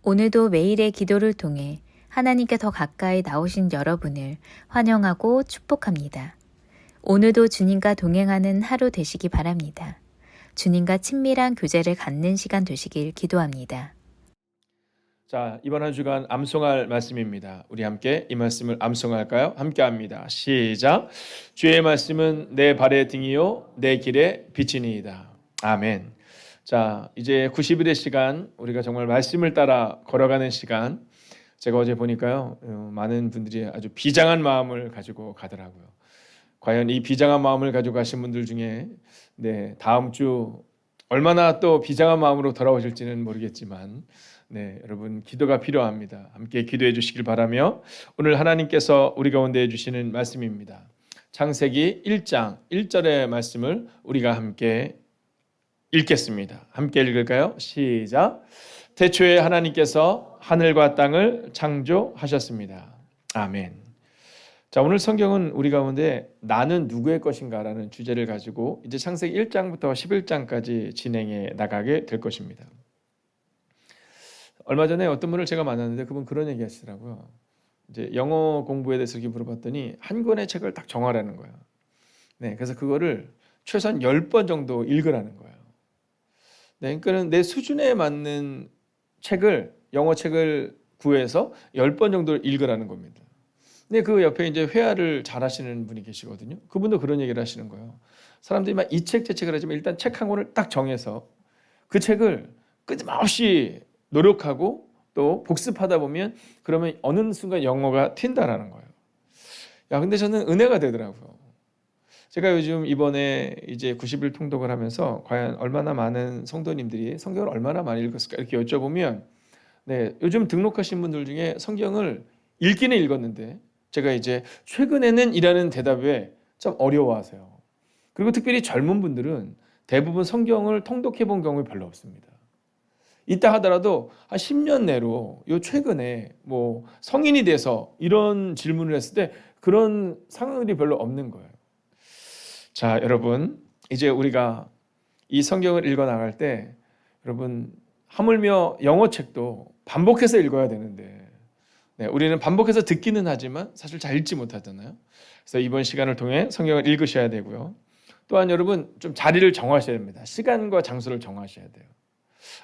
오늘도 매일의 기도를 통해 하나님께 더 가까이 나오신 여러분을 환영하고 축복합니다. 오늘도 주님과 동행하는 하루 되시기 바랍니다. 주님과 친밀한 교제를 갖는 시간 되시길 기도합니다. 자, 이번 한 주간 암송할 말씀입니다. 우리 함께 이 말씀을 암송할까요? 함께 합니다. 시작. 주의 말씀은 내 발의 등이요 내 길의 빛이니이다. 아멘. 자, 이제 90일의 시간, 우리가 정말 말씀을 따라 걸어가는 시간. 제가 어제 보니까요, 많은 분들이 아주 비장한 마음을 가지고 가더라고요. 과연 이 비장한 마음을 가지고 가신 분들 중에 다음 주 얼마나 또 비장한 마음으로 돌아오실지는 모르겠지만 여러분 기도가 필요합니다. 함께 기도해 주시길 바라며 오늘 하나님께서 우리 가운데 해주시는 말씀입니다. 창세기 1장 1절의 말씀을 우리가 함께 읽겠습니다. 함께 읽을까요? 시작. 태초에 하나님께서 하늘과 땅을 창조하셨습니다. 아멘. 자, 오늘 성경은 우리 가운데 나는 누구의 것인가 라는 주제를 가지고 이제 창세기 1장부터 11장까지 진행해 나가게 될 것입니다. 얼마 전에 어떤 분을 제가 만났는데 그분 그런 얘기 하시더라고요. 이제 영어 공부에 대해서 이렇게 물어봤더니 한 권의 책을 딱 정하라는 거예요. 그래서 그거를 최소한 10번 정도 읽으라는 거예요. 그러니까 내 수준에 맞는 책을, 영어 책을 구해서 10번 정도 읽으라는 겁니다. 근데 그 옆에 이제 회화를 잘 하시는 분이 계시거든요. 그분도 그런 얘기를 하시는 거예요. 사람들이 막 이 책, 저 책을 하지만 일단 책 한 권을 딱 정해서 그 책을 끊임없이 노력하고 또 복습하다 보면 그러면 어느 순간 영어가 튄다라는 거예요. 근데 저는 은혜가 되더라고요. 제가 요즘 이번에 이제 90일 통독을 하면서 과연 얼마나 많은 성도님들이 성경을 얼마나 많이 읽었을까 이렇게 여쭤보면 요즘 등록하신 분들 중에 성경을 읽기는 읽었는데 제가 이제 최근에는 이라는 대답에 좀 어려워하세요. 그리고 특별히 젊은 분들은 대부분 성경을 통독해 본 경험이 별로 없습니다. 있다 하더라도 한 10년 내로 요 최근에 뭐 성인이 돼서 이런 질문을 했을 때 그런 상황들이 별로 없는 거예요. 자, 여러분 이제 우리가 이 성경을 읽어 나갈 때 여러분 하물며 영어 책도 반복해서 읽어야 되는데 우리는 반복해서 듣기는 하지만 사실 잘 읽지 못하잖아요. 그래서 이번 시간을 통해 성경을 읽으셔야 되고요. 또한 여러분 좀 자리를 정하셔야 됩니다. 시간과 장소를 정하셔야 돼요.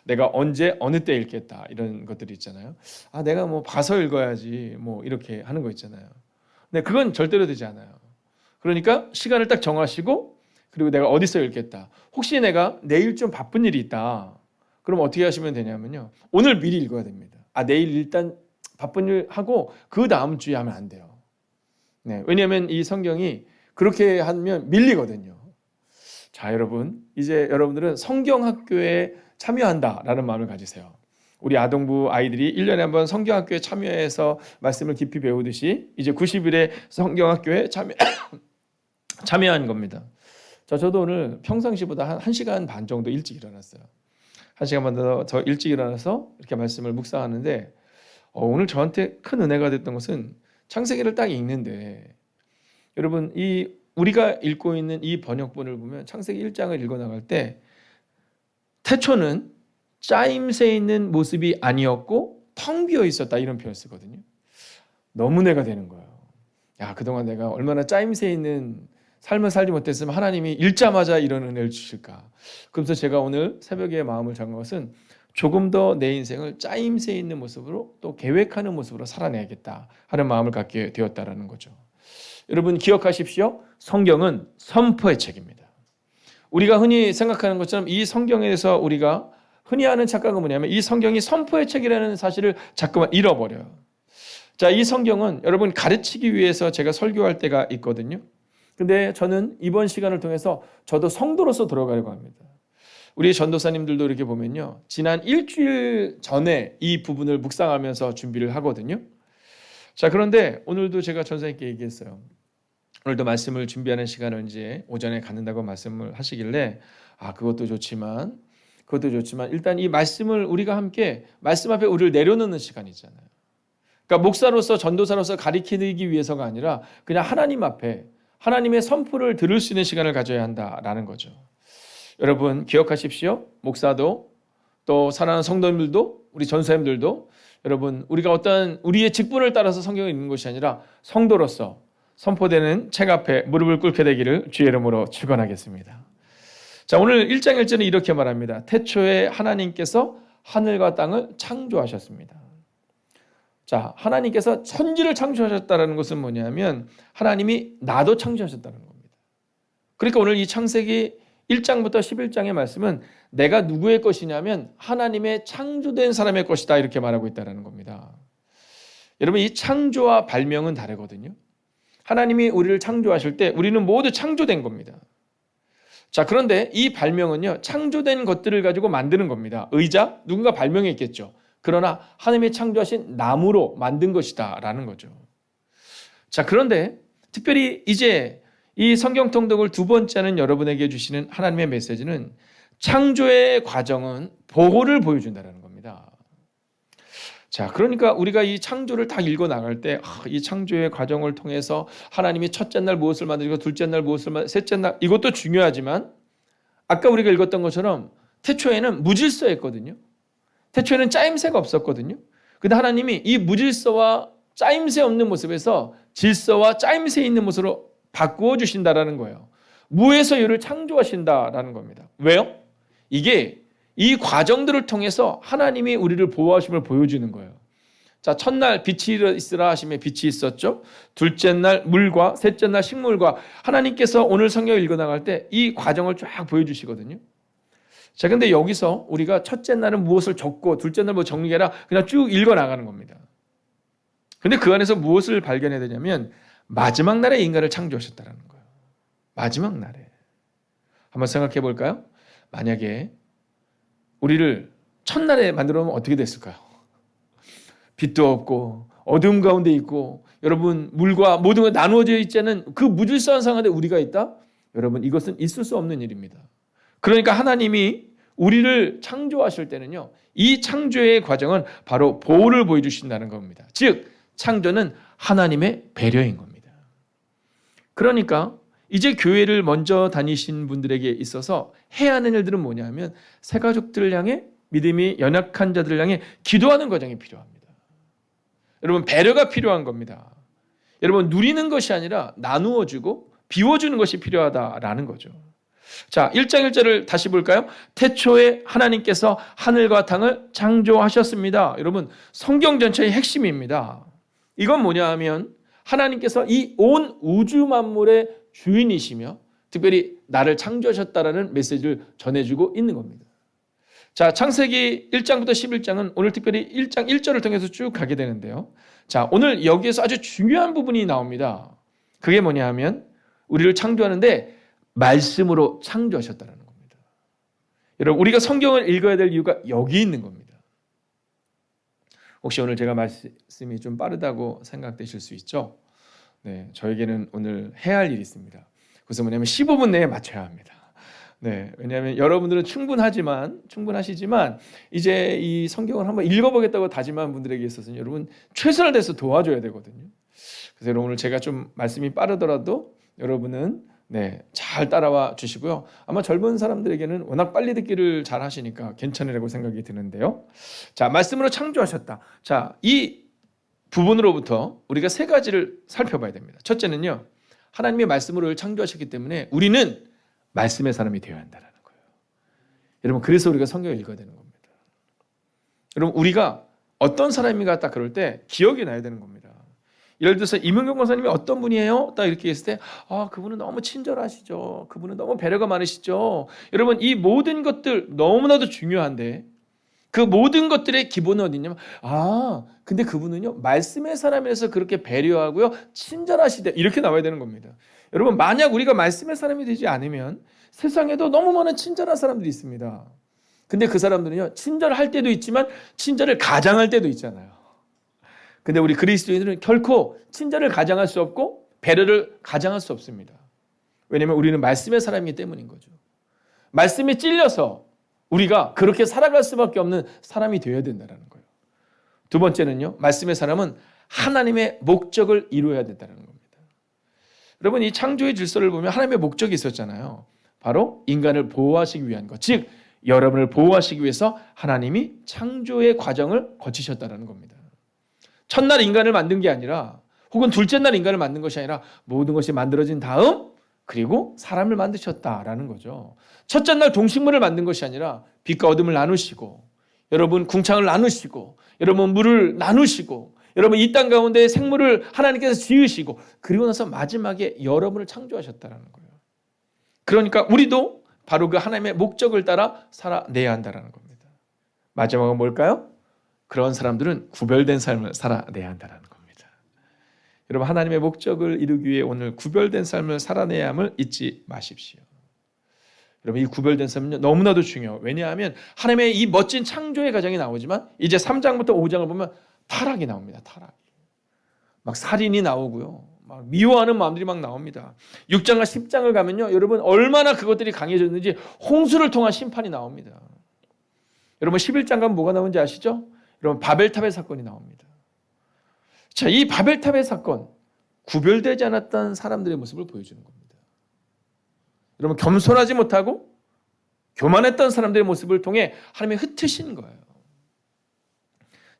내가 언제 어느 때 읽겠다 이런 것들이 있잖아요. 내가 뭐 봐서 읽어야지 뭐 이렇게 하는 거 있잖아요. 근데 그건 절대로 되지 않아요. 그러니까 시간을 딱 정하시고 그리고 내가 어디서 읽겠다. 혹시 내가 내일 좀 바쁜 일이 있다. 그럼 어떻게 하시면 되냐면요. 오늘 미리 읽어야 됩니다. 내일 일단 바쁜 일 하고 그 다음 주에 하면 안 돼요. 왜냐하면 이 성경이 그렇게 하면 밀리거든요. 자, 여러분 이제 여러분들은 성경학교에 참여한다라는 마음을 가지세요. 우리 아동부 아이들이 1년에 한 번 성경학교에 참여해서 말씀을 깊이 배우듯이 이제 90일에 성경학교에 참여한 겁니다. 자, 저도 오늘 평상시보다 한 1시간 반 정도 일찍 일어났어요. 1시간 반 더 일찍 일어나서 이렇게 말씀을 묵상하는데 오늘 저한테 큰 은혜가 됐던 것은 창세기를 딱 읽는데 여러분 이 우리가 읽고 있는 이 번역본을 보면 창세기 1장을 읽어 나갈 때 태초는 짜임새 있는 모습이 아니었고 텅 비어 있었다 이런 표현을 쓰거든요. 너무 은혜가 되는 거예요. 그동안 내가 얼마나 짜임새 있는 삶을 살지 못했으면 하나님이 읽자마자 이런 은혜를 주실까. 그래서 제가 오늘 새벽에 마음을 잡은 것은 조금 더 내 인생을 짜임새 있는 모습으로 또 계획하는 모습으로 살아내야겠다 하는 마음을 갖게 되었다라는 거죠. 여러분 기억하십시오. 성경은 선포의 책입니다. 우리가 흔히 생각하는 것처럼 이 성경에 대해서 우리가 흔히 하는 착각은 뭐냐면 이 성경이 선포의 책이라는 사실을 자꾸만 잃어버려요. 자, 이 성경은 여러분 가르치기 위해서 제가 설교할 때가 있거든요. 근데 저는 이번 시간을 통해서 저도 성도로서 돌아가려고 합니다. 우리 전도사님들도 이렇게 보면요. 지난 일주일 전에 이 부분을 묵상하면서 준비를 하거든요. 자, 그런데 오늘도 제가 전사님께 얘기했어요. 오늘도 말씀을 준비하는 시간을 이제 오전에 갖는다고 말씀을 하시길래 그것도 좋지만 일단 이 말씀을 우리가 함께 말씀 앞에 우리를 내려놓는 시간이 있잖아요. 그러니까 목사로서 전도사로서 가리키기 위해서가 아니라 그냥 하나님 앞에 하나님의 선포를 들을 수 있는 시간을 가져야 한다라는 거죠. 여러분 기억하십시오. 목사도 또 사랑하는 성도님들도, 우리 전사님들도 여러분, 우리가 어떤 우리의 직분을 따라서 성경을 읽는 것이 아니라 성도로서 선포되는 책 앞에 무릎을 꿇게 되기를 주의 이름으로 축원하겠습니다. 자, 오늘 1장 1절은 이렇게 말합니다. 태초에 하나님께서 하늘과 땅을 창조하셨습니다. 자, 하나님께서 천지를 창조하셨다는 것은 뭐냐면 하나님이 나도 창조하셨다는 겁니다. 그러니까 오늘 이 창세기 1장부터 11장의 말씀은 내가 누구의 것이냐면 하나님의 창조된 사람의 것이다 이렇게 말하고 있다는 겁니다. 여러분, 이 창조와 발명은 다르거든요. 하나님이 우리를 창조하실 때 우리는 모두 창조된 겁니다. 자, 그런데 이 발명은요, 창조된 것들을 가지고 만드는 겁니다. 의자, 누군가 발명했겠죠. 그러나 하나님이 창조하신 나무로 만든 것이다 라는 거죠. 자, 그런데 특별히 이제 이 성경 통독을 두 번째 하는 여러분에게 주시는 하나님의 메시지는 창조의 과정은 보호를 보여준다는 겁니다. 자, 그러니까 우리가 이 창조를 다 읽어 나갈 때 이 창조의 과정을 통해서 하나님이 첫째 날 무엇을 만들고 둘째 날 무엇을 만들고 셋째 날, 이것도 중요하지만 아까 우리가 읽었던 것처럼 태초에는 무질서였거든요. 태초에는 짜임새가 없었거든요. 근데 하나님이 이 무질서와 짜임새 없는 모습에서 질서와 짜임새 있는 모습으로 바꾸어 주신다라는 거예요. 무에서 유를 창조하신다라는 겁니다. 왜요? 이게 이 과정들을 통해서 하나님이 우리를 보호하심을 보여주는 거예요. 자, 첫날 빛이 있으라 하심에 빛이 있었죠. 둘째 날 물과 셋째 날 식물과 하나님께서 오늘 성경을 읽어나갈 때 이 과정을 쫙 보여주시거든요. 자, 근데 여기서 우리가 첫째 날은 무엇을 적고 둘째 날 뭐 정리해라 그냥 쭉 읽어나가는 겁니다. 근데 그 안에서 무엇을 발견해야 되냐면 마지막 날에 인간을 창조하셨다는 거예요. 마지막 날에. 한번 생각해 볼까요? 만약에 우리를 첫날에 만들어 놓으면 어떻게 됐을까요? 빛도 없고 어둠 가운데 있고 여러분 물과 모든 게 나누어져 있지 않은 그 무질서한 상황에 우리가 있다? 여러분, 이것은 있을 수 없는 일입니다. 그러니까 하나님이 우리를 창조하실 때는요, 이 창조의 과정은 바로 보호를 보여주신다는 겁니다. 즉 창조는 하나님의 배려인 겁니다. 그러니까 이제 교회를 먼저 다니신 분들에게 있어서 해야 하는 일들은 뭐냐면 새가족들을 향해, 믿음이 연약한 자들을 향해 기도하는 과정이 필요합니다. 여러분, 배려가 필요한 겁니다. 여러분, 누리는 것이 아니라 나누어주고 비워주는 것이 필요하다라는 거죠. 자, 1장 1절을 다시 볼까요? 태초에 하나님께서 하늘과 땅을 창조하셨습니다. 여러분, 성경 전체의 핵심입니다. 이건 뭐냐 하면 하나님께서 이 온 우주 만물의 주인이시며 특별히 나를 창조하셨다라는 메시지를 전해주고 있는 겁니다. 자, 창세기 1장부터 11장은 오늘 특별히 1장 1절을 통해서 쭉 가게 되는데요. 자, 오늘 여기에서 아주 중요한 부분이 나옵니다. 그게 뭐냐 하면 우리를 창조하는데 말씀으로 창조하셨다는 겁니다. 여러분, 우리가 성경을 읽어야 될 이유가 여기 있는 겁니다. 혹시 오늘 제가 말씀이 좀 빠르다고 생각되실 수 있죠? 네, 저에게는 오늘 해야 할 일이 있습니다. 그래서 뭐냐면 15분 내에 맞춰야 합니다. 네, 왜냐하면 여러분들은 충분하시지만 이제 이 성경을 한번 읽어보겠다고 다짐한 분들에게 있어서는 여러분 최선을 다해서 도와줘야 되거든요. 그래서 여러분 오늘 제가 좀 말씀이 빠르더라도 여러분은 잘 따라와 주시고요. 아마 젊은 사람들에게는 워낙 빨리 듣기를 잘 하시니까 괜찮으라고 생각이 드는데요. 자, 말씀으로 창조하셨다. 자, 이 부분으로부터 우리가 세 가지를 살펴봐야 됩니다. 첫째는요, 하나님의 말씀으로 창조하셨기 때문에 우리는 말씀의 사람이 되어야 한다는 거예요. 여러분, 그래서 우리가 성경을 읽어야 되는 겁니다. 여러분, 우리가 어떤 사람인가 딱 그럴 때 기억이 나야 되는 겁니다. 예를 들어서 이문경 권사님이 어떤 분이에요? 딱 이렇게 했을 때 그분은 너무 친절하시죠. 그분은 너무 배려가 많으시죠. 여러분, 이 모든 것들 너무나도 중요한데 그 모든 것들의 기본은 어디냐면 근데 그분은요 말씀의 사람이라서 그렇게 배려하고요 친절하시다 이렇게 나와야 되는 겁니다. 여러분, 만약 우리가 말씀의 사람이 되지 않으면 세상에도 너무 많은 친절한 사람들이 있습니다. 근데 그 사람들은요 친절할 때도 있지만 친절을 가장할 때도 있잖아요. 근데 우리 그리스도인들은 결코 친절을 가장할 수 없고 배려를 가장할 수 없습니다. 왜냐하면 우리는 말씀의 사람이기 때문인 거죠. 말씀에 찔려서 우리가 그렇게 살아갈 수밖에 없는 사람이 되어야 된다는 거예요. 두 번째는요, 말씀의 사람은 하나님의 목적을 이루어야 된다는 겁니다. 여러분, 이 창조의 질서를 보면 하나님의 목적이 있었잖아요. 바로 인간을 보호하시기 위한 것, 즉 여러분을 보호하시기 위해서 하나님이 창조의 과정을 거치셨다는 겁니다. 첫날 인간을 만든 게 아니라, 혹은 둘째 날 인간을 만든 것이 아니라 모든 것이 만들어진 다음 그리고 사람을 만드셨다라는 거죠. 첫째 날 동식물을 만든 것이 아니라 빛과 어둠을 나누시고, 여러분 궁창을 나누시고, 여러분 물을 나누시고, 여러분 이 땅 가운데 생물을 하나님께서 지으시고, 그리고 나서 마지막에 여러분을 창조하셨다는 거예요. 그러니까 우리도 바로 그 하나님의 목적을 따라 살아내야 한다는 겁니다. 마지막은 뭘까요? 그런 사람들은 구별된 삶을 살아내야 한다는 겁니다. 여러분, 하나님의 목적을 이루기 위해 오늘 구별된 삶을 살아내야 함을 잊지 마십시오. 여러분, 이 구별된 삶은 너무나도 중요해요. 왜냐하면 하나님의 이 멋진 창조의 과정이 나오지만 이제 3장부터 5장을 보면 타락이 나옵니다. 타락이. 막 살인이 나오고요. 막 미워하는 마음들이 막 나옵니다. 6장과 10장을 가면요, 여러분 얼마나 그것들이 강해졌는지 홍수를 통한 심판이 나옵니다. 여러분 11장 가면 뭐가 나오는지 아시죠? 여러분 바벨탑의 사건이 나옵니다. 자, 이 바벨탑의 사건, 구별되지 않았던 사람들의 모습을 보여주는 겁니다. 여러분 겸손하지 못하고 교만했던 사람들의 모습을 통해 하나님이 흩으신 거예요.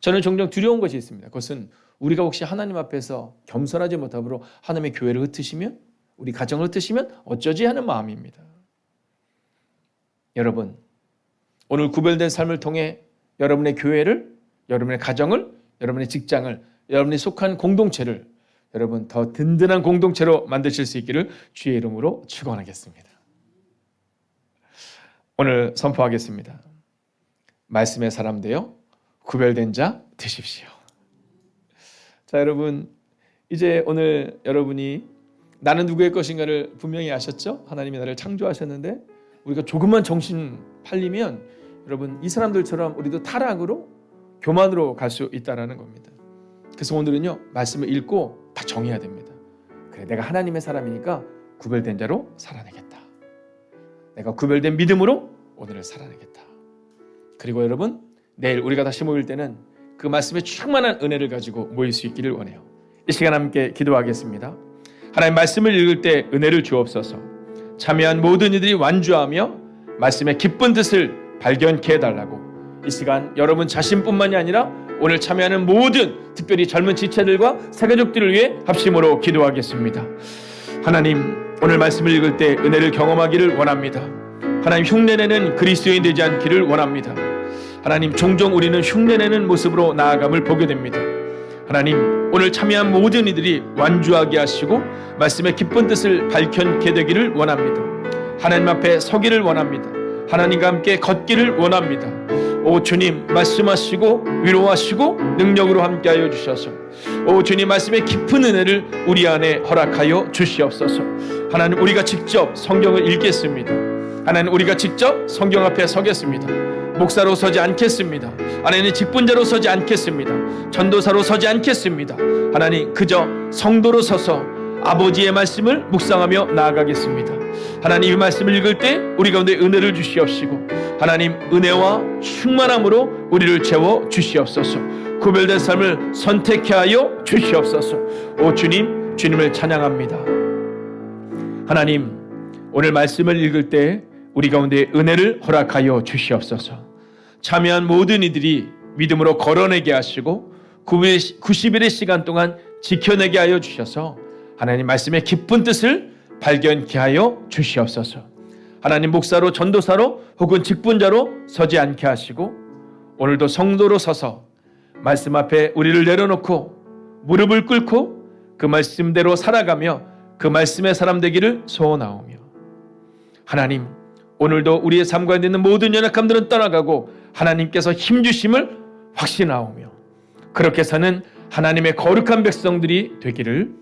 저는 종종 두려운 것이 있습니다. 그것은 우리가 혹시 하나님 앞에서 겸손하지 못함으로 하나님의 교회를 흩으시면, 우리 가정을 흩으시면 어쩌지 하는 마음입니다. 여러분, 오늘 구별된 삶을 통해 여러분의 교회를, 여러분의 가정을, 여러분의 직장을, 여러분이 속한 공동체를 여러분 더 든든한 공동체로 만드실 수 있기를 주의 이름으로 축원하겠습니다. 오늘 선포하겠습니다. 말씀의 사람 되어 구별된 자 되십시오. 자, 여러분 이제 오늘 여러분이 나는 누구의 것인가를 분명히 아셨죠? 하나님이 나를 창조하셨는데 우리가 조금만 정신 팔리면 여러분 이 사람들처럼 우리도 타락으로 교만으로 갈 수 있다는 겁니다. 그래서 오늘은요 말씀을 읽고 다 정해야 됩니다. 그래, 내가 하나님의 사람이니까 구별된 자로 살아내겠다. 내가 구별된 믿음으로 오늘을 살아내겠다. 그리고 여러분 내일 우리가 다시 모일 때는 그 말씀에 충만한 은혜를 가지고 모일 수 있기를 원해요. 이 시간 함께 기도하겠습니다. 하나님 말씀을 읽을 때 은혜를 주옵소서. 참여한 모든 이들이 완주하며 말씀의 기쁜 뜻을 발견케 해달라고 이 시간 여러분 자신뿐만이 아니라 오늘 참여하는 모든 특별히 젊은 지체들과 새가족들을 위해 합심으로 기도하겠습니다. 하나님 오늘 말씀을 읽을 때 은혜를 경험하기를 원합니다. 하나님 흉내내는 그리스도인 되지 않기를 원합니다. 하나님 종종 우리는 흉내내는 모습으로 나아감을 보게 됩니다. 하나님 오늘 참여한 모든 이들이 완주하게 하시고 말씀의 기쁜 뜻을 밝혀게 되기를 원합니다. 하나님 앞에 서기를 원합니다. 하나님과 함께 걷기를 원합니다. 오 주님 말씀하시고 위로하시고 능력으로 함께하여 주셔서 오 주님 말씀의 깊은 은혜를 우리 안에 허락하여 주시옵소서. 하나님 우리가 직접 성경을 읽겠습니다. 하나님 우리가 직접 성경 앞에 서겠습니다. 목사로 서지 않겠습니다. 하나님 직분자로 서지 않겠습니다. 전도사로 서지 않겠습니다. 하나님 그저 성도로 서서 아버지의 말씀을 묵상하며 나아가겠습니다. 하나님 이 말씀을 읽을 때 우리 가운데 은혜를 주시옵시고 하나님 은혜와 충만함으로 우리를 채워 주시옵소서. 구별된 삶을 선택해 하여 주시옵소서. 오 주님, 주님을 찬양합니다. 하나님 오늘 말씀을 읽을 때 우리 가운데 은혜를 허락하여 주시옵소서. 참여한 모든 이들이 믿음으로 걸어내게 하시고 90일의 시간 동안 지켜내게 하여 주셔서 하나님 말씀의 깊은 뜻을 발견케 하여 주시옵소서. 하나님 목사로 전도사로 혹은 직분자로 서지 않게 하시고 오늘도 성도로 서서 말씀 앞에 우리를 내려놓고 무릎을 꿇고 그 말씀대로 살아가며 그 말씀의 사람 되기를 소원하오며 하나님 오늘도 우리의 삶 가운데 있는 모든 연약함들은 떠나가고 하나님께서 힘주심을 확신하오며 그렇게 사는 하나님의 거룩한 백성들이 되기를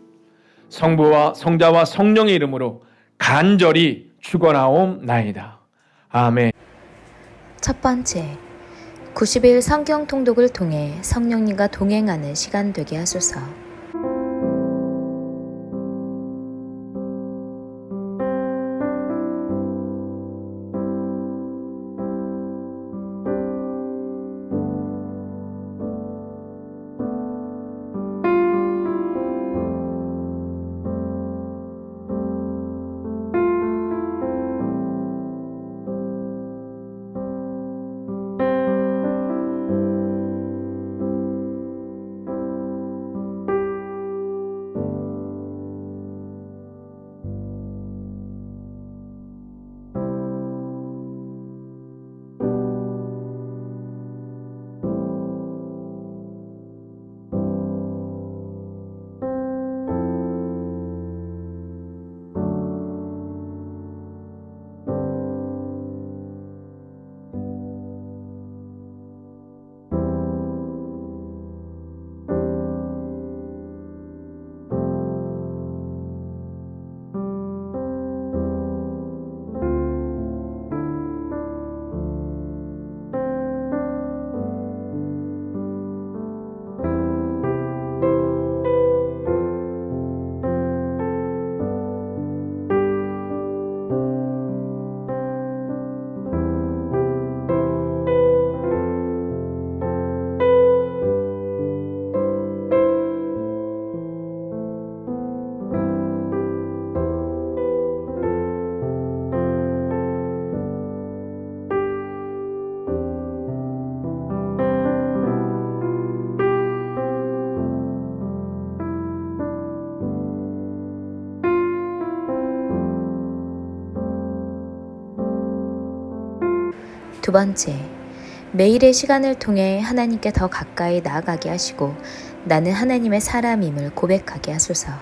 성부와 성자와 성령의 이름으로 간절히 축원하옵나이다. 아멘. 첫 번째, 90일 성경 통독을 통해 성령님과 동행하는 시간 되게 하소서. 두 번째, 매일의 시간을 통해 하나님께 더 가까이 나아가게 하시고 나는 하나님의 사람임을 고백하게 하소서.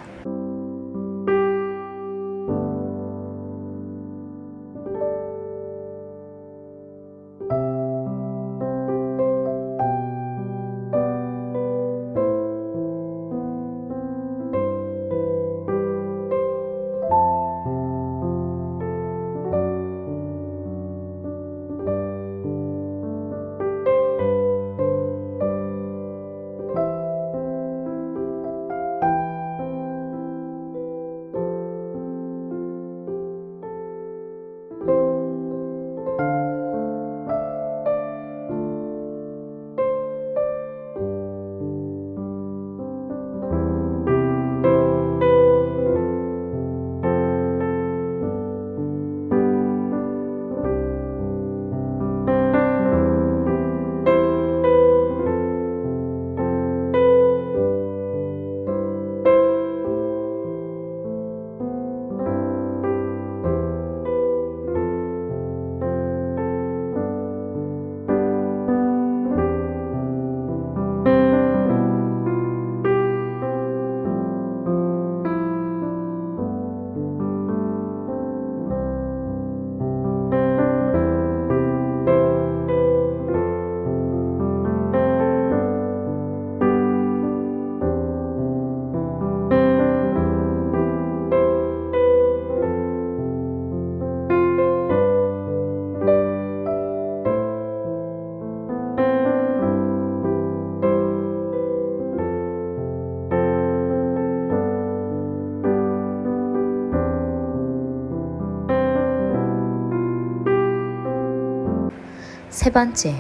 세 번째,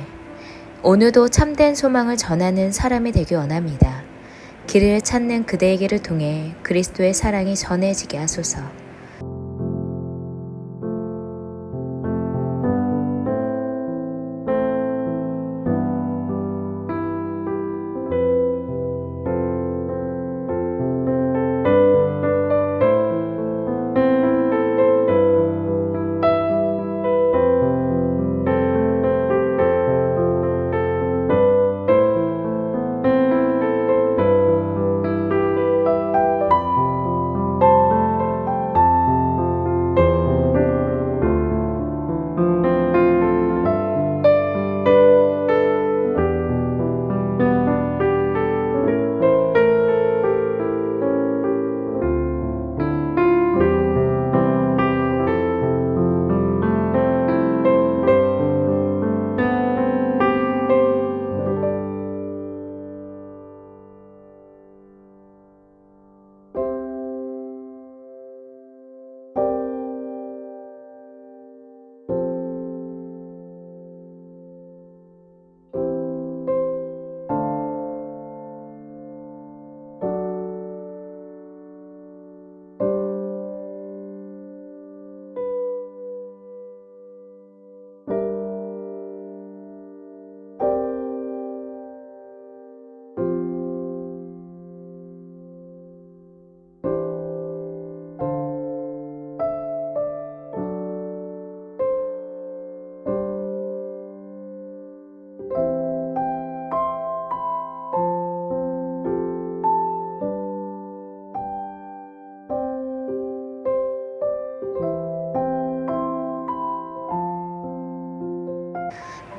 오늘도 참된 소망을 전하는 사람이 되기 원합니다. 길을 찾는 그대에게를 통해 그리스도의 사랑이 전해지게 하소서.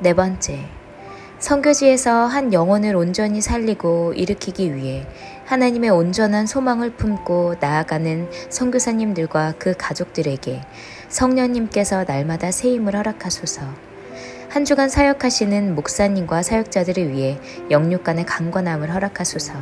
네 번째, 선교지에서 한 영혼을 온전히 살리고 일으키기 위해 하나님의 온전한 소망을 품고 나아가는 선교사님들과 그 가족들에게 성령님께서 날마다 새 힘을 허락하소서. 한 주간 사역하시는 목사님과 사역자들을 위해 영육간의 강건함을 허락하소서.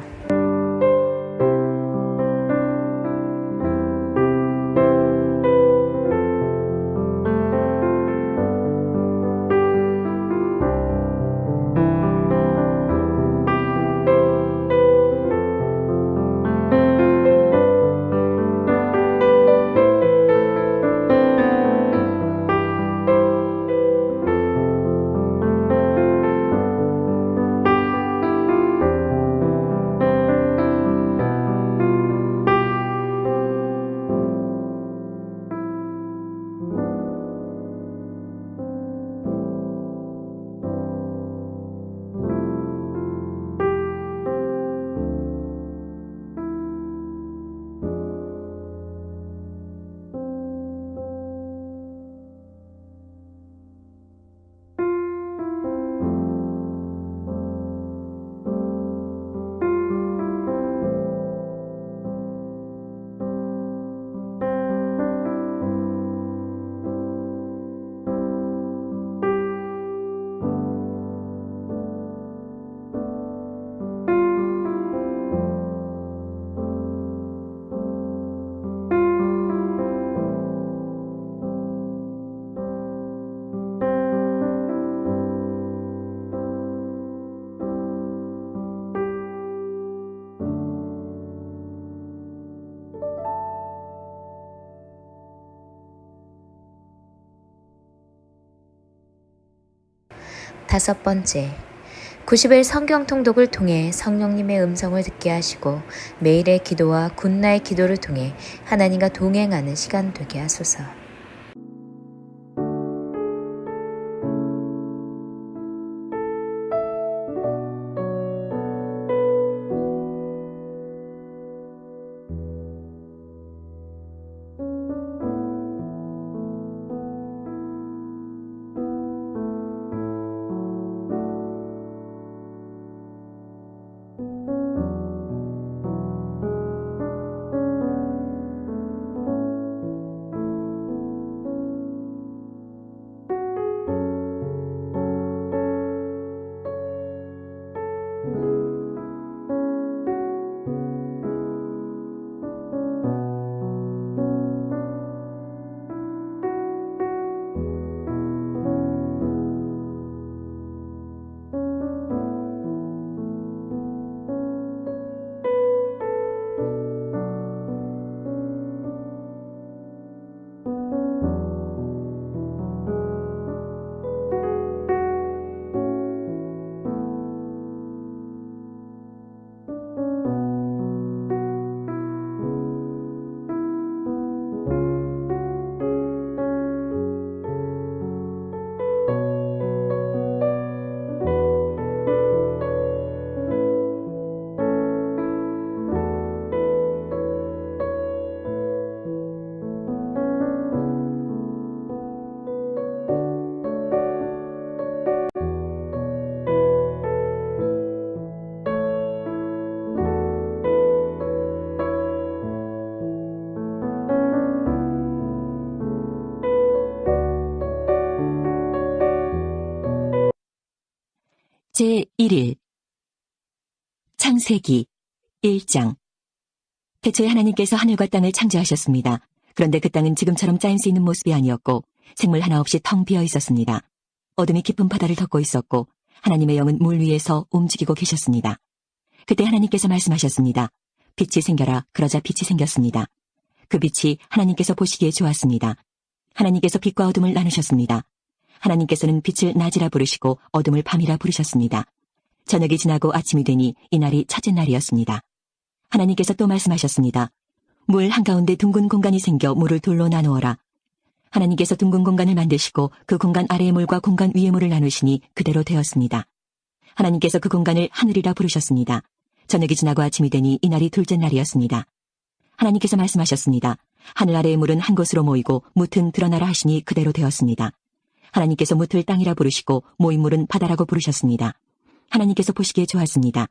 5번째, 90일 성경 통독을 통해 성령님의 음성을 듣게 하시고 매일의 기도와 굿나잇 기도를 통해 하나님과 동행하는 시간 되게 하소서. 제1일 창세기 1장. 태초에 하나님께서 하늘과 땅을 창조하셨습니다. 그런데 그 땅은 지금처럼 짜임 수 있는 모습이 아니었고 생물 하나 없이 텅 비어 있었습니다. 어둠이 깊은 바다를 덮고 있었고 하나님의 영은 물 위에서 움직이고 계셨습니다. 그때 하나님께서 말씀하셨습니다. 빛이 생겨라. 그러자 빛이 생겼습니다. 그 빛이 하나님께서 보시기에 좋았습니다. 하나님께서 빛과 어둠을 나누셨습니다. 하나님께서는 빛을 낮이라 부르시고 어둠을 밤이라 부르셨습니다. 저녁이 지나고 아침이 되니 이날이 첫째 날이었습니다. 하나님께서 또 말씀하셨습니다. 물 한가운데 둥근 공간이 생겨 물을 둘로 나누어라. 하나님께서 둥근 공간을 만드시고 그 공간 아래의 물과 공간 위의 물을 나누시니 그대로 되었습니다. 하나님께서 그 공간을 하늘이라 부르셨습니다. 저녁이 지나고 아침이 되니 이날이 둘째 날이었습니다. 하나님께서 말씀하셨습니다. 하늘 아래의 물은 한 곳으로 모이고 뭇은 드러나라 하시니 그대로 되었습니다. 하나님께서 뭇을 땅이라 부르시고 모인 물은 바다라고 부르셨습니다. 하나님께서 보시기에 좋았습니다.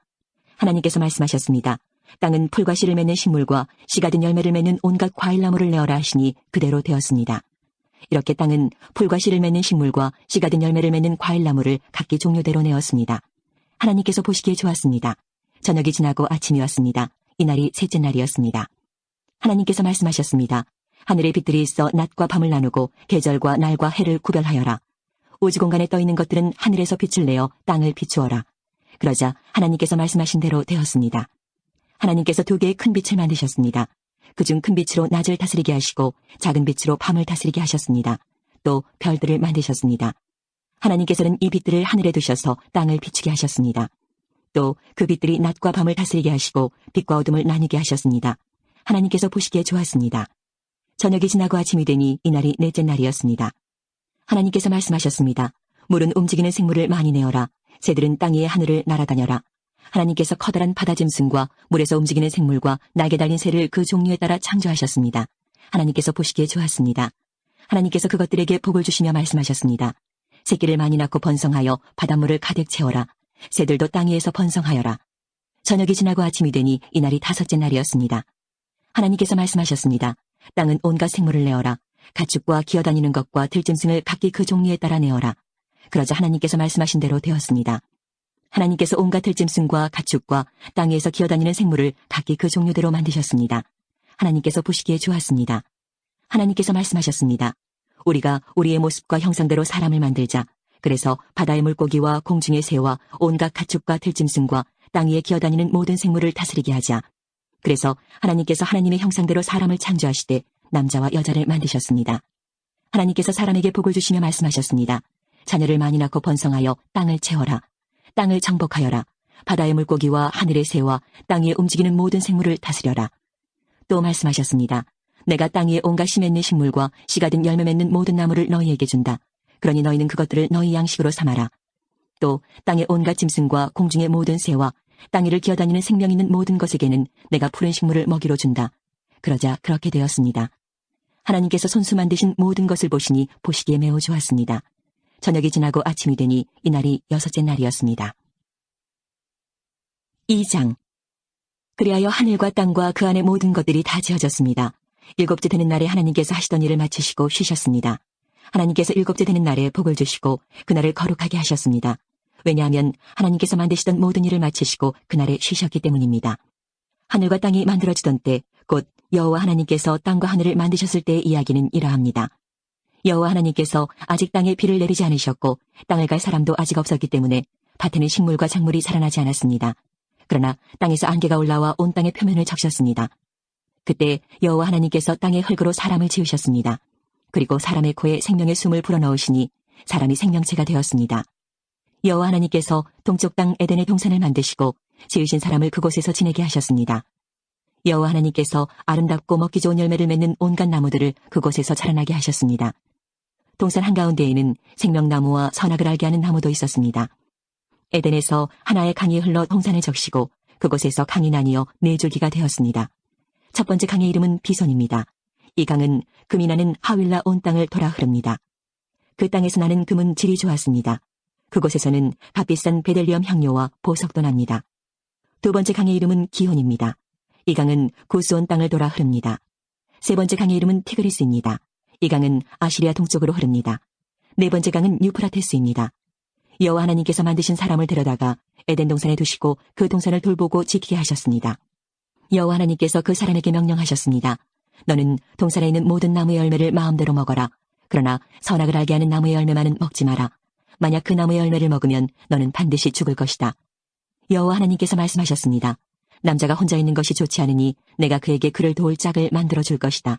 하나님께서 말씀하셨습니다. 땅은 풀과 씨를 맺는 식물과 씨가 든 열매를 맺는 온갖 과일나무를 내어라 하시니 그대로 되었습니다. 이렇게 땅은 풀과 씨를 맺는 식물과 씨가 든 열매를 맺는 과일나무를 각기 종류대로 내었습니다. 하나님께서 보시기에 좋았습니다. 저녁이 지나고 아침이 왔습니다. 이날이 셋째 날이었습니다. 하나님께서 말씀하셨습니다. 하늘의 빛들이 있어 낮과 밤을 나누고 계절과 날과 해를 구별하여라. 오지 공간에 떠있는 것들은 하늘에서 빛을 내어 땅을 비추어라. 그러자 하나님께서 말씀하신 대로 되었습니다. 하나님께서 2개의 큰 빛을 만드셨습니다. 그중 큰 빛으로 낮을 다스리게 하시고 작은 빛으로 밤을 다스리게 하셨습니다. 또 별들을 만드셨습니다. 하나님께서는 이 빛들을 하늘에 두셔서 땅을 비추게 하셨습니다. 또 그 빛들이 낮과 밤을 다스리게 하시고 빛과 어둠을 나뉘게 하셨습니다. 하나님께서 보시기에 좋았습니다. 저녁이 지나고 아침이 되니 이날이 넷째 날이었습니다. 하나님께서 말씀하셨습니다. 물은 움직이는 생물을 많이 내어라. 새들은 땅 위의 하늘을 날아다녀라. 하나님께서 커다란 바다 짐승과 물에서 움직이는 생물과 날개 달린 새를 그 종류에 따라 창조하셨습니다. 하나님께서 보시기에 좋았습니다. 하나님께서 그것들에게 복을 주시며 말씀하셨습니다. 새끼를 많이 낳고 번성하여 바닷물을 가득 채워라. 새들도 땅 위에서 번성하여라. 저녁이 지나고 아침이 되니 이날이 5째 날이었습니다. 하나님께서 말씀하셨습니다. 땅은 온갖 생물을 내어라. 가축과 기어다니는 것과 들짐승을 각기 그 종류에 따라 내어라. 그러자 하나님께서 말씀하신 대로 되었습니다. 하나님께서 온갖 들짐승과 가축과 땅 위에서 기어다니는 생물을 각기 그 종류대로 만드셨습니다. 하나님께서 보시기에 좋았습니다. 하나님께서 말씀하셨습니다. 우리가 우리의 모습과 형상대로 사람을 만들자. 그래서 바다의 물고기와 공중의 새와 온갖 가축과 들짐승과 땅 위에 기어다니는 모든 생물을 다스리게 하자. 그래서 하나님께서 하나님의 형상대로 사람을 창조하시되 남자와 여자를 만드셨습니다. 하나님께서 사람에게 복을 주시며 말씀하셨습니다. 자녀를 많이 낳고 번성하여 땅을 채워라. 땅을 정복하여라. 바다의 물고기와 하늘의 새와 땅 위에 움직이는 모든 생물을 다스려라. 또 말씀하셨습니다. 내가 땅 위에 온갖 씨 맺는 식물과 씨가 든 열매 맺는 모든 나무를 너희에게 준다. 그러니 너희는 그것들을 너희 양식으로 삼아라. 또 땅의 온갖 짐승과 공중의 모든 새와 땅 위를 기어다니는 생명 있는 모든 것에게는 내가 푸른 식물을 먹이로 준다. 그러자 그렇게 되었습니다. 하나님께서 손수 만드신 모든 것을 보시니 보시기에 매우 좋았습니다. 저녁이 지나고 아침이 되니 이날이 6째 날이었습니다. 2장. 그리하여 하늘과 땅과 그 안의 모든 것들이 다 지어졌습니다. 7째 되는 날에 하나님께서 하시던 일을 마치시고 쉬셨습니다. 하나님께서 7째 되는 날에 복을 주시고 그날을 거룩하게 하셨습니다. 왜냐하면 하나님께서 만드시던 모든 일을 마치시고 그날에 쉬셨기 때문입니다. 하늘과 땅이 만들어지던 때, 곧 여호와 하나님께서 땅과 하늘을 만드셨을 때의 이야기는 이러합니다. 여호와 하나님께서 아직 땅에 비를 내리지 않으셨고 땅을 갈 사람도 아직 없었기 때문에 밭에는 식물과 작물이 자라나지 않았습니다. 그러나 땅에서 안개가 올라와 온 땅의 표면을 적셨습니다. 그때 여호와 하나님께서 땅의 흙으로 사람을 지으셨습니다. 그리고 사람의 코에 생명의 숨을 불어넣으시니 사람이 생명체가 되었습니다. 여호와 하나님께서 동쪽 땅 에덴의 동산을 만드시고 지으신 사람을 그곳에서 지내게 하셨습니다. 여호와 하나님께서 아름답고 먹기 좋은 열매를 맺는 온갖 나무들을 그곳에서 자라나게 하셨습니다. 동산 한가운데에는 생명나무와 선악을 알게 하는 나무도 있었습니다. 에덴에서 하나의 강이 흘러 동산을 적시고 그곳에서 강이 나뉘어 4줄기가 되었습니다. 첫 번째 강의 이름은 비손입니다. 이 강은 금이 나는 하윌라 온 땅을 돌아 흐릅니다. 그 땅에서 나는 금은 질이 좋았습니다. 그곳에서는 값비싼 베델리엄 향료와 보석도 납니다. 두 번째 강의 이름은 기혼입니다. 이 강은 구스 온 땅을 돌아 흐릅니다. 세 번째 강의 이름은 티그리스입니다. 이 강은 아시리아 동쪽으로 흐릅니다. 네 번째 강은 유프라테스입니다. 여호와 하나님께서 만드신 사람을 데려다가 에덴 동산에 두시고 그 동산을 돌보고 지키게 하셨습니다. 여호와 하나님께서 그 사람에게 명령하셨습니다. 너는 동산에 있는 모든 나무의 열매를 마음대로 먹어라. 그러나 선악을 알게 하는 나무의 열매만은 먹지 마라. 만약 그 나무의 열매를 먹으면 너는 반드시 죽을 것이다. 여호와 하나님께서 말씀하셨습니다. 남자가 혼자 있는 것이 좋지 않으니 내가 그에게 그를 도울 짝을 만들어 줄 것이다.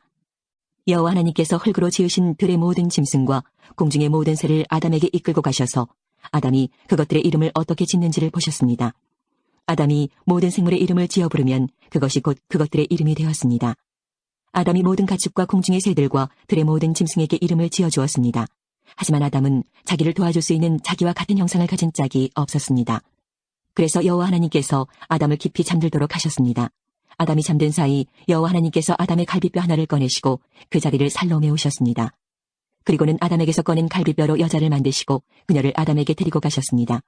여호와 하나님께서 흙으로 지으신 들의 모든 짐승과 공중의 모든 새를 아담에게 이끌고 가셔서 아담이 그것들의 이름을 어떻게 짓는지를 보셨습니다. 아담이 모든 생물의 이름을 지어 부르면 그것이 곧 그것들의 이름이 되었습니다. 아담이 모든 가축과 공중의 새들과 들의 모든 짐승에게 이름을 지어 주었습니다. 하지만 아담은 자기를 도와줄 수 있는 자기와 같은 형상을 가진 짝이 없었습니다. 그래서 여호와 하나님께서 아담을 깊이 잠들도록 하셨습니다. 아담이 잠든 사이 여호와 하나님께서 아담의 갈비뼈 하나를 꺼내시고 그 자리를 살로 메우셨습니다. 그리고는 아담에게서 꺼낸 갈비뼈로 여자를 만드시고 그녀를 아담에게 데리고 가셨습니다.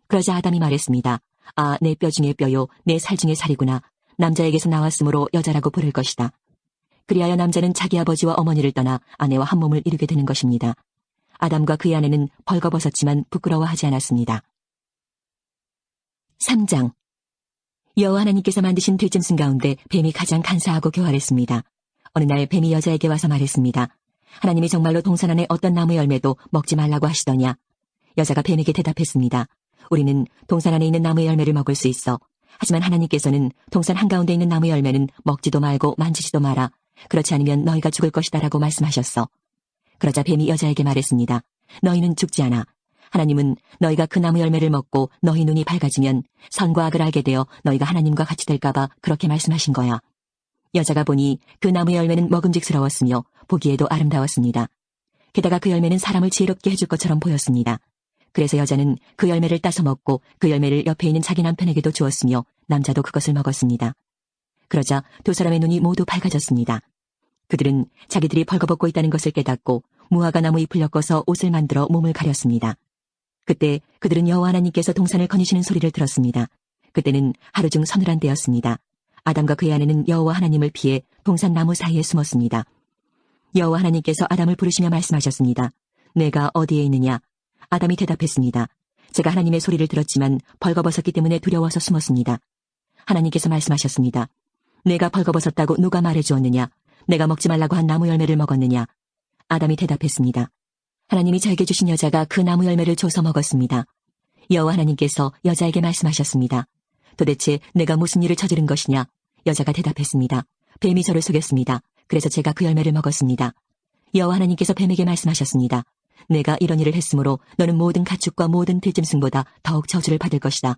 그러자 아담이 말했습니다. 아, 내 뼈 중에 뼈요, 내 살 중에 살이구나. 남자에게서 나왔으므로 여자라고 부를 것이다. 그리하여 남자는 자기 아버지와 어머니를 떠나 아내와 한 몸을 이루게 되는 것입니다. 아담과 그의 아내는 벌거벗었지만 부끄러워하지 않았습니다. 3장. 여호와 하나님께서 만드신 들짐승 가운데 뱀이 가장 간사하고 교활했습니다. 어느 날 뱀이 여자에게 와서 말했습니다. 하나님이 정말로 동산 안에 어떤 나무 열매도 먹지 말라고 하시더냐? 여자가 뱀에게 대답했습니다. 우리는 동산 안에 있는 나무 열매를 먹을 수 있어. 하지만 하나님께서는 동산 한가운데 있는 나무 열매는 먹지도 말고 만지지도 마라. 그렇지 않으면 너희가 죽을 것이다 라고 말씀하셨어. 그러자 뱀이 여자에게 말했습니다. 너희는 죽지 않아. 하나님은 너희가 그 나무 열매를 먹고 너희 눈이 밝아지면 선과 악을 알게 되어 너희가 하나님과 같이 될까봐 그렇게 말씀하신 거야. 여자가 보니 그 나무 열매는 먹음직스러웠으며 보기에도 아름다웠습니다. 게다가 그 열매는 사람을 지혜롭게 해줄 것처럼 보였습니다. 그래서 여자는 그 열매를 따서 먹고 그 열매를 옆에 있는 자기 남편에게도 주었으며 남자도 그것을 먹었습니다. 그러자 두 사람의 눈이 모두 밝아졌습니다. 그들은 자기들이 벌거벗고 있다는 것을 깨닫고 무화과 나무 잎을 엮어서 옷을 만들어 몸을 가렸습니다. 그때 그들은 여호와 하나님께서 동산을 거니시는 소리를 들었습니다. 그때는 하루 중 서늘한 때였습니다. 아담과 그의 아내는 여호와 하나님을 피해 동산 나무 사이에 숨었습니다. 여호와 하나님께서 아담을 부르시며 말씀하셨습니다. 내가 어디에 있느냐? 아담이 대답했습니다. 제가 하나님의 소리를 들었지만 벌거벗었기 때문에 두려워서 숨었습니다. 하나님께서 말씀하셨습니다. 내가 벌거벗었다고 누가 말해주었느냐? 내가 먹지 말라고 한 나무 열매를 먹었느냐? 아담이 대답했습니다. 하나님이 저에게 주신 여자가 그 나무 열매를 줘서 먹었습니다. 여호와 하나님께서 여자에게 말씀하셨습니다. 도대체 내가 무슨 일을 저지른 것이냐? 여자가 대답했습니다. 뱀이 저를 속였습니다. 그래서 제가 그 열매를 먹었습니다. 여호와 하나님께서 뱀에게 말씀하셨습니다. 내가 이런 일을 했으므로 너는 모든 가축과 모든 들짐승보다 더욱 저주를 받을 것이다.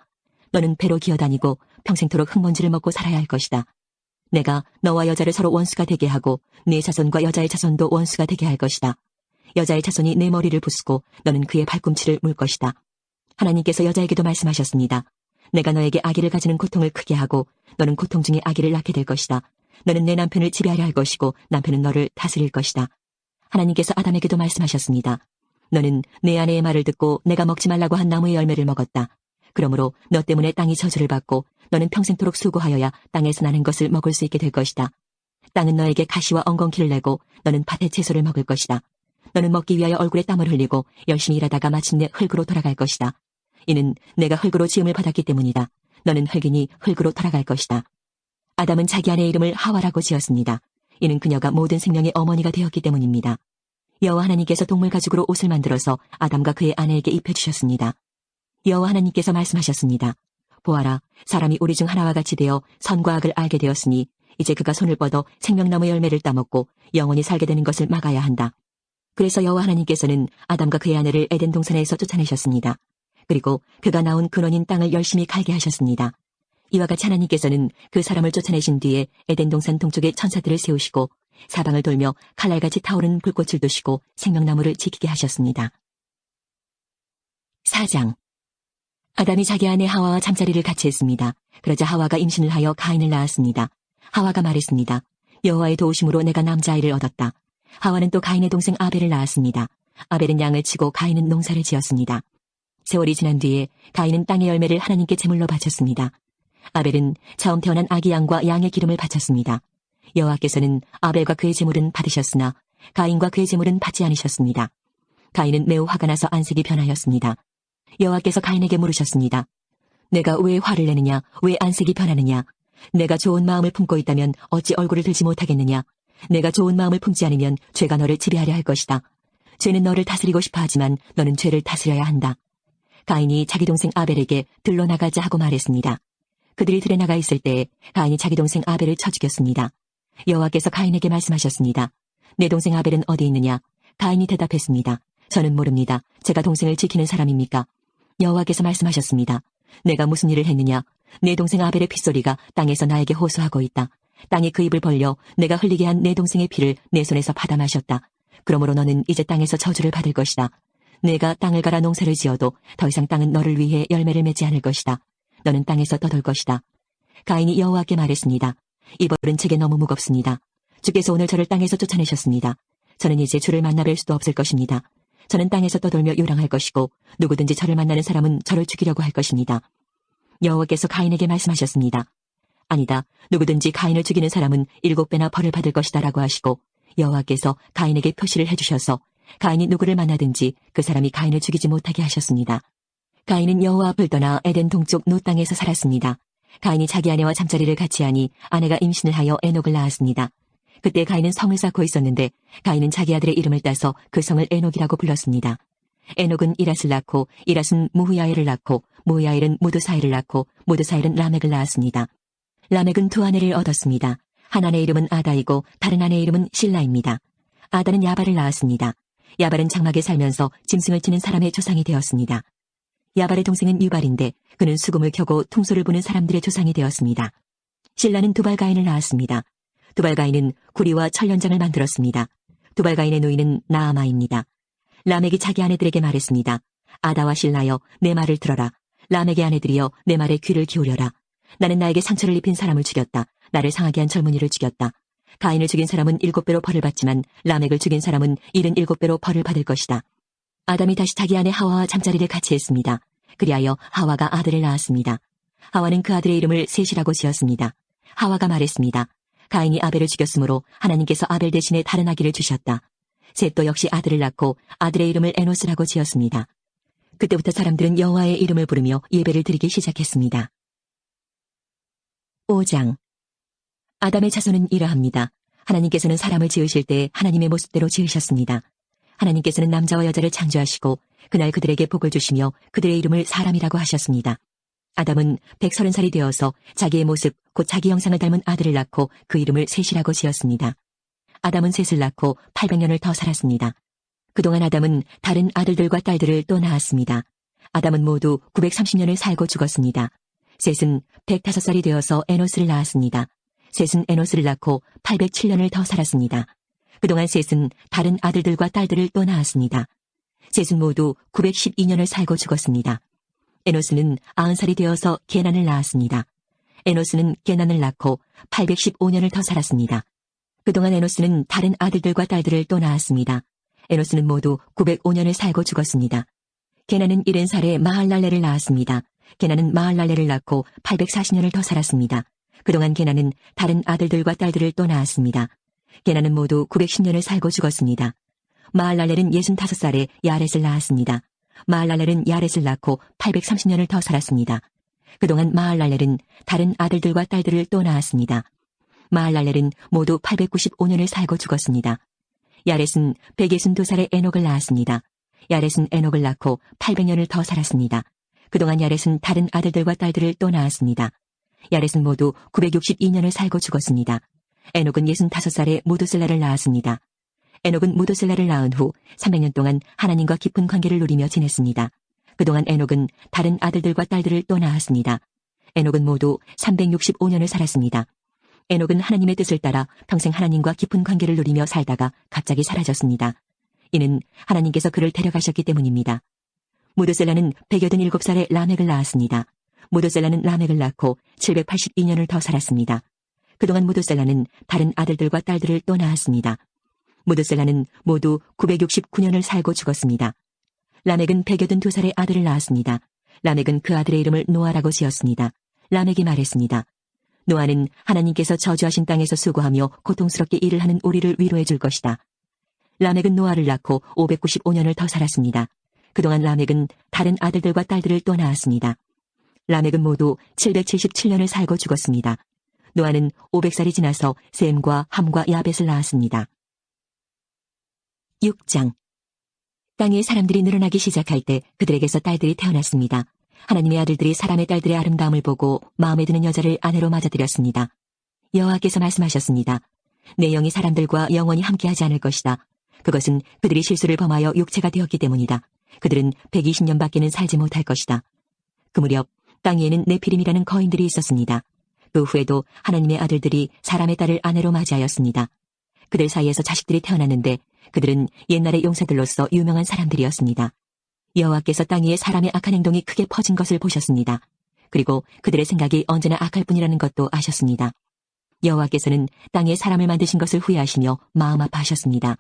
너는 배로 기어다니고 평생토록 흙먼지를 먹고 살아야 할 것이다. 내가 너와 여자를 서로 원수가 되게 하고 네 자손과 여자의 자손도 원수가 되게 할 것이다. 여자의 자손이 내 머리를 부수고 너는 그의 발꿈치를 물 것이다. 하나님께서 여자에게도 말씀하셨습니다. 내가 너에게 아기를 가지는 고통을 크게 하고 너는 고통 중에 아기를 낳게 될 것이다. 너는 내 남편을 지배하려 할 것이고 남편은 너를 다스릴 것이다. 하나님께서 아담에게도 말씀하셨습니다. 너는 내 아내의 말을 듣고 내가 먹지 말라고 한 나무의 열매를 먹었다. 그러므로 너 때문에 땅이 저주를 받고 너는 평생토록 수고하여야 땅에서 나는 것을 먹을 수 있게 될 것이다. 땅은 너에게 가시와 엉겅퀴를 내고 너는 밭의 채소를 먹을 것이다. 너는 먹기 위하여 얼굴에 땀을 흘리고 열심히 일하다가 마침내 흙으로 돌아갈 것이다. 이는 내가 흙으로 지음을 받았기 때문이다. 너는 흙이니 흙으로 돌아갈 것이다. 아담은 자기 아내의 이름을 하와라고 지었습니다. 이는 그녀가 모든 생명의 어머니가 되었기 때문입니다. 여호와 하나님께서 동물 가죽으로 옷을 만들어서 아담과 그의 아내에게 입혀주셨습니다. 여호와 하나님께서 말씀하셨습니다. 보아라, 사람이 우리 중 하나와 같이 되어 선과 악을 알게 되었으니 이제 그가 손을 뻗어 생명나무 열매를 따먹고 영원히 살게 되는 것을 막아야 한다. 그래서 여호와 하나님께서는 아담과 그의 아내를 에덴 동산에서 쫓아내셨습니다. 그리고 그가 나온 근원인 땅을 열심히 갈게 하셨습니다. 이와 같이 하나님께서는 그 사람을 쫓아내신 뒤에 에덴 동산 동쪽에 천사들을 세우시고 사방을 돌며 칼날같이 타오르는 불꽃을 두시고 생명나무를 지키게 하셨습니다. 4장. 아담이 자기 아내 하와와 잠자리를 같이 했습니다. 그러자 하와가 임신을 하여 가인을 낳았습니다. 하와가 말했습니다. 여호와의 도우심으로 내가 남자아이를 얻었다. 하와는 또 가인의 동생 아벨을 낳았습니다. 아벨은 양을 치고 가인은 농사를 지었습니다. 세월이 지난 뒤에 가인은 땅의 열매를 하나님께 제물로 바쳤습니다. 아벨은 처음 태어난 아기 양과 양의 기름을 바쳤습니다. 여호와께서는 아벨과 그의 제물은 받으셨으나 가인과 그의 제물은 받지 않으셨습니다. 가인은 매우 화가 나서 안색이 변하였습니다. 여호와께서 가인에게 물으셨습니다. 내가 왜 화를 내느냐? 왜 안색이 변하느냐? 내가 좋은 마음을 품고 있다면 어찌 얼굴을 들지 못하겠느냐? 내가 좋은 마음을 품지 않으면 죄가 너를 지배하려 할 것이다. 죄는 너를 다스리고 싶어 하지만 너는 죄를 다스려야 한다. 가인이 자기 동생 아벨에게 들로 나가자 하고 말했습니다. 그들이 들에 나가 있을 때에 가인이 자기 동생 아벨을 쳐 죽였습니다. 여호와께서 가인에게 말씀하셨습니다. 내 동생 아벨은 어디 있느냐? 가인이 대답했습니다. 저는 모릅니다. 제가 동생을 지키는 사람입니까? 여호와께서 말씀하셨습니다. 내가 무슨 일을 했느냐? 내 동생 아벨의 핏소리가 땅에서 나에게 호소하고 있다. 땅이 그 입을 벌려 내가 흘리게 한 내 동생의 피를 내 손에서 받아 마셨다. 그러므로 너는 이제 땅에서 저주를 받을 것이다. 내가 땅을 갈아 농사를 지어도 더 이상 땅은 너를 위해 열매를 맺지 않을 것이다. 너는 땅에서 떠돌 것이다. 가인이 여호와께 말했습니다. 이 벌은 제게 너무 무겁습니다. 주께서 오늘 저를 땅에서 쫓아내셨습니다. 저는 이제 주를 만나 뵐 수도 없을 것입니다. 저는 땅에서 떠돌며 요랑할 것이고 누구든지 저를 만나는 사람은 저를 죽이려고 할 것입니다. 여호와께서 가인에게 말씀하셨습니다. 아니다. 누구든지 가인을 죽이는 사람은 7배나 벌을 받을 것이다 라고 하시고 여호와께서 가인에게 표시를 해주셔서 가인이 누구를 만나든지 그 사람이 가인을 죽이지 못하게 하셨습니다. 가인은 여호와 앞을 떠나 에덴 동쪽 노 땅에서 살았습니다. 가인이 자기 아내와 잠자리를 같이 하니 아내가 임신을 하여 에녹을 낳았습니다. 그때 가인은 성을 쌓고 있었는데 가인은 자기 아들의 이름을 따서 그 성을 에녹이라고 불렀습니다. 에녹은 이랏을 낳고 이랏은 무후야엘을 낳고 무후야엘은 무드사엘을 낳고 무드사엘은 라멕을 낳았습니다. 라멕은 두 아내를 얻었습니다. 한 아내의 이름은 아다이고 다른 아내의 이름은 실라입니다. 아다는 야발을 낳았습니다. 야발은 장막에 살면서 짐승을 치는 사람의 조상이 되었습니다. 야발의 동생은 유발인데 그는 수금을 켜고 퉁소를 부는 사람들의 조상이 되었습니다. 실라는 두발가인을 낳았습니다. 두발가인은 구리와 철연장을 만들었습니다. 두발가인의 노인은 나아마입니다. 라멕이 자기 아내들에게 말했습니다. 아다와 실라여 내 말을 들어라. 라멕의 아내들이여 내 말에 귀를 기울여라. 나는 나에게 상처를 입힌 사람을 죽였다. 나를 상하게 한 젊은이를 죽였다. 가인을 죽인 사람은 7배로 벌을 받지만 라멕을 죽인 사람은 77배로 벌을 받을 것이다. 아담이 다시 자기 아내 하와와 잠자리를 같이 했습니다. 그리하여 하와가 아들을 낳았습니다. 하와는 그 아들의 이름을 셋이라고 지었습니다. 하와가 말했습니다. 가인이 아벨을 죽였으므로 하나님께서 아벨 대신에 다른 아기를 주셨다. 셋도 역시 아들을 낳고 아들의 이름을 에노스라고 지었습니다. 그때부터 사람들은 여호와의 이름을 부르며 예배를 드리기 시작했습니다. 5장. 아담의 자손은 이러합니다. 하나님께서는 사람을 지으실 때 하나님의 모습대로 지으셨습니다. 하나님께서는 남자와 여자를 창조하시고 그날 그들에게 복을 주시며 그들의 이름을 사람이라고 하셨습니다. 아담은 130살이 되어서 자기의 모습 곧 자기 형상을 닮은 아들을 낳고 그 이름을 셋이라고 지었습니다. 아담은 셋을 낳고 800년을 더 살았습니다. 그동안 아담은 다른 아들들과 딸들을 또 낳았습니다. 아담은 모두 930년을 살고 죽었습니다. 셋은 105살이 되어서 에노스를 낳았습니다. 셋은 에노스를 낳고 807년을 더 살았습니다. 그동안 셋은 다른 아들들과 딸들을 또 낳았습니다. 셋은 모두 912년을 살고 죽었습니다. 에노스는 90살이 되어서 게난을 낳았습니다. 에노스는 게난을 낳고 815년을 더 살았습니다. 그동안 에노스는 다른 아들들과 딸들을 또 낳았습니다. 에노스는 모두 905년을 살고 죽었습니다. 게난은 70살에 마할랄레를 낳았습니다. 게난은 마할랄레를 낳고 840년을 더 살았습니다. 그동안 게난은 다른 아들들과 딸들을 또 낳았습니다. 게난은 모두 910년을 살고 죽었습니다. 마할랄렐은 65살에 야렛을 낳았습니다. 마할랄렐은 야렛을 낳고 830년을 더 살았습니다. 그동안 마할랄렐은 다른 아들들과 딸들을 또 낳았습니다. 마할랄렐은 모두 895년을 살고 죽었습니다. 야렛은 162살에 에녹을 낳았습니다. 야렛은 에녹을 낳고 800년을 더 살았습니다. 그동안 야렛은 다른 아들들과 딸들을 또 낳았습니다. 야렛은 모두 962년을 살고 죽었습니다. 에녹은 65살에 무두셀라를 낳았습니다. 에녹은 무두셀라를 낳은 후 300년 동안 하나님과 깊은 관계를 누리며 지냈습니다. 그동안 에녹은 다른 아들들과 딸들을 또 낳았습니다. 에녹은 모두 365년을 살았습니다. 에녹은 하나님의 뜻을 따라 평생 하나님과 깊은 관계를 누리며 살다가 갑자기 사라졌습니다. 이는 하나님께서 그를 데려가셨기 때문입니다. 무두셀라는 187살에 라멕을 낳았습니다. 무두셀라는 라멕을 낳고 782년을 더 살았습니다. 그동안 무두셀라는 다른 아들들과 딸들을 또 낳았습니다. 무두셀라는 모두 969년을 살고 죽었습니다. 라멕은 182살에 아들을 낳았습니다. 라멕은 그 아들의 이름을 노아라고 지었습니다. 라멕이 말했습니다. 노아는 하나님께서 저주하신 땅에서 수고하며 고통스럽게 일을 하는 우리를 위로해 줄 것이다. 라멕은 노아를 낳고 595년을 더 살았습니다. 그동안 라멕은 다른 아들들과 딸들을 또 낳았습니다. 라멕은 모두 777년을 살고 죽었습니다. 노아는 500살이 지나서 셈과 함과 야벳을 낳았습니다. 6장. 땅에 사람들이 늘어나기 시작할 때 그들에게서 딸들이 태어났습니다. 하나님의 아들들이 사람의 딸들의 아름다움을 보고 마음에 드는 여자를 아내로 맞아들였습니다. 여호와께서 말씀하셨습니다. 내 영이 사람들과 영원히 함께하지 않을 것이다. 그것은 그들이 실수를 범하여 육체가 되었기 때문이다. 그들은 120년밖에는 살지 못할 것이다. 그 무렵 땅 위에는 네피림이라는 거인들이 있었습니다. 그 후에도 하나님의 아들들이 사람의 딸을 아내로 맞이하였습니다. 그들 사이에서 자식들이 태어났는데 그들은 옛날의 용사들로서 유명한 사람들이었습니다. 여호와께서 땅 위에 사람의 악한 행동이 크게 퍼진 것을 보셨습니다. 그리고 그들의 생각이 언제나 악할 뿐이라는 것도 아셨습니다. 여호와께서는 땅에 사람을 만드신 것을 후회하시며 마음 아파하셨습니다.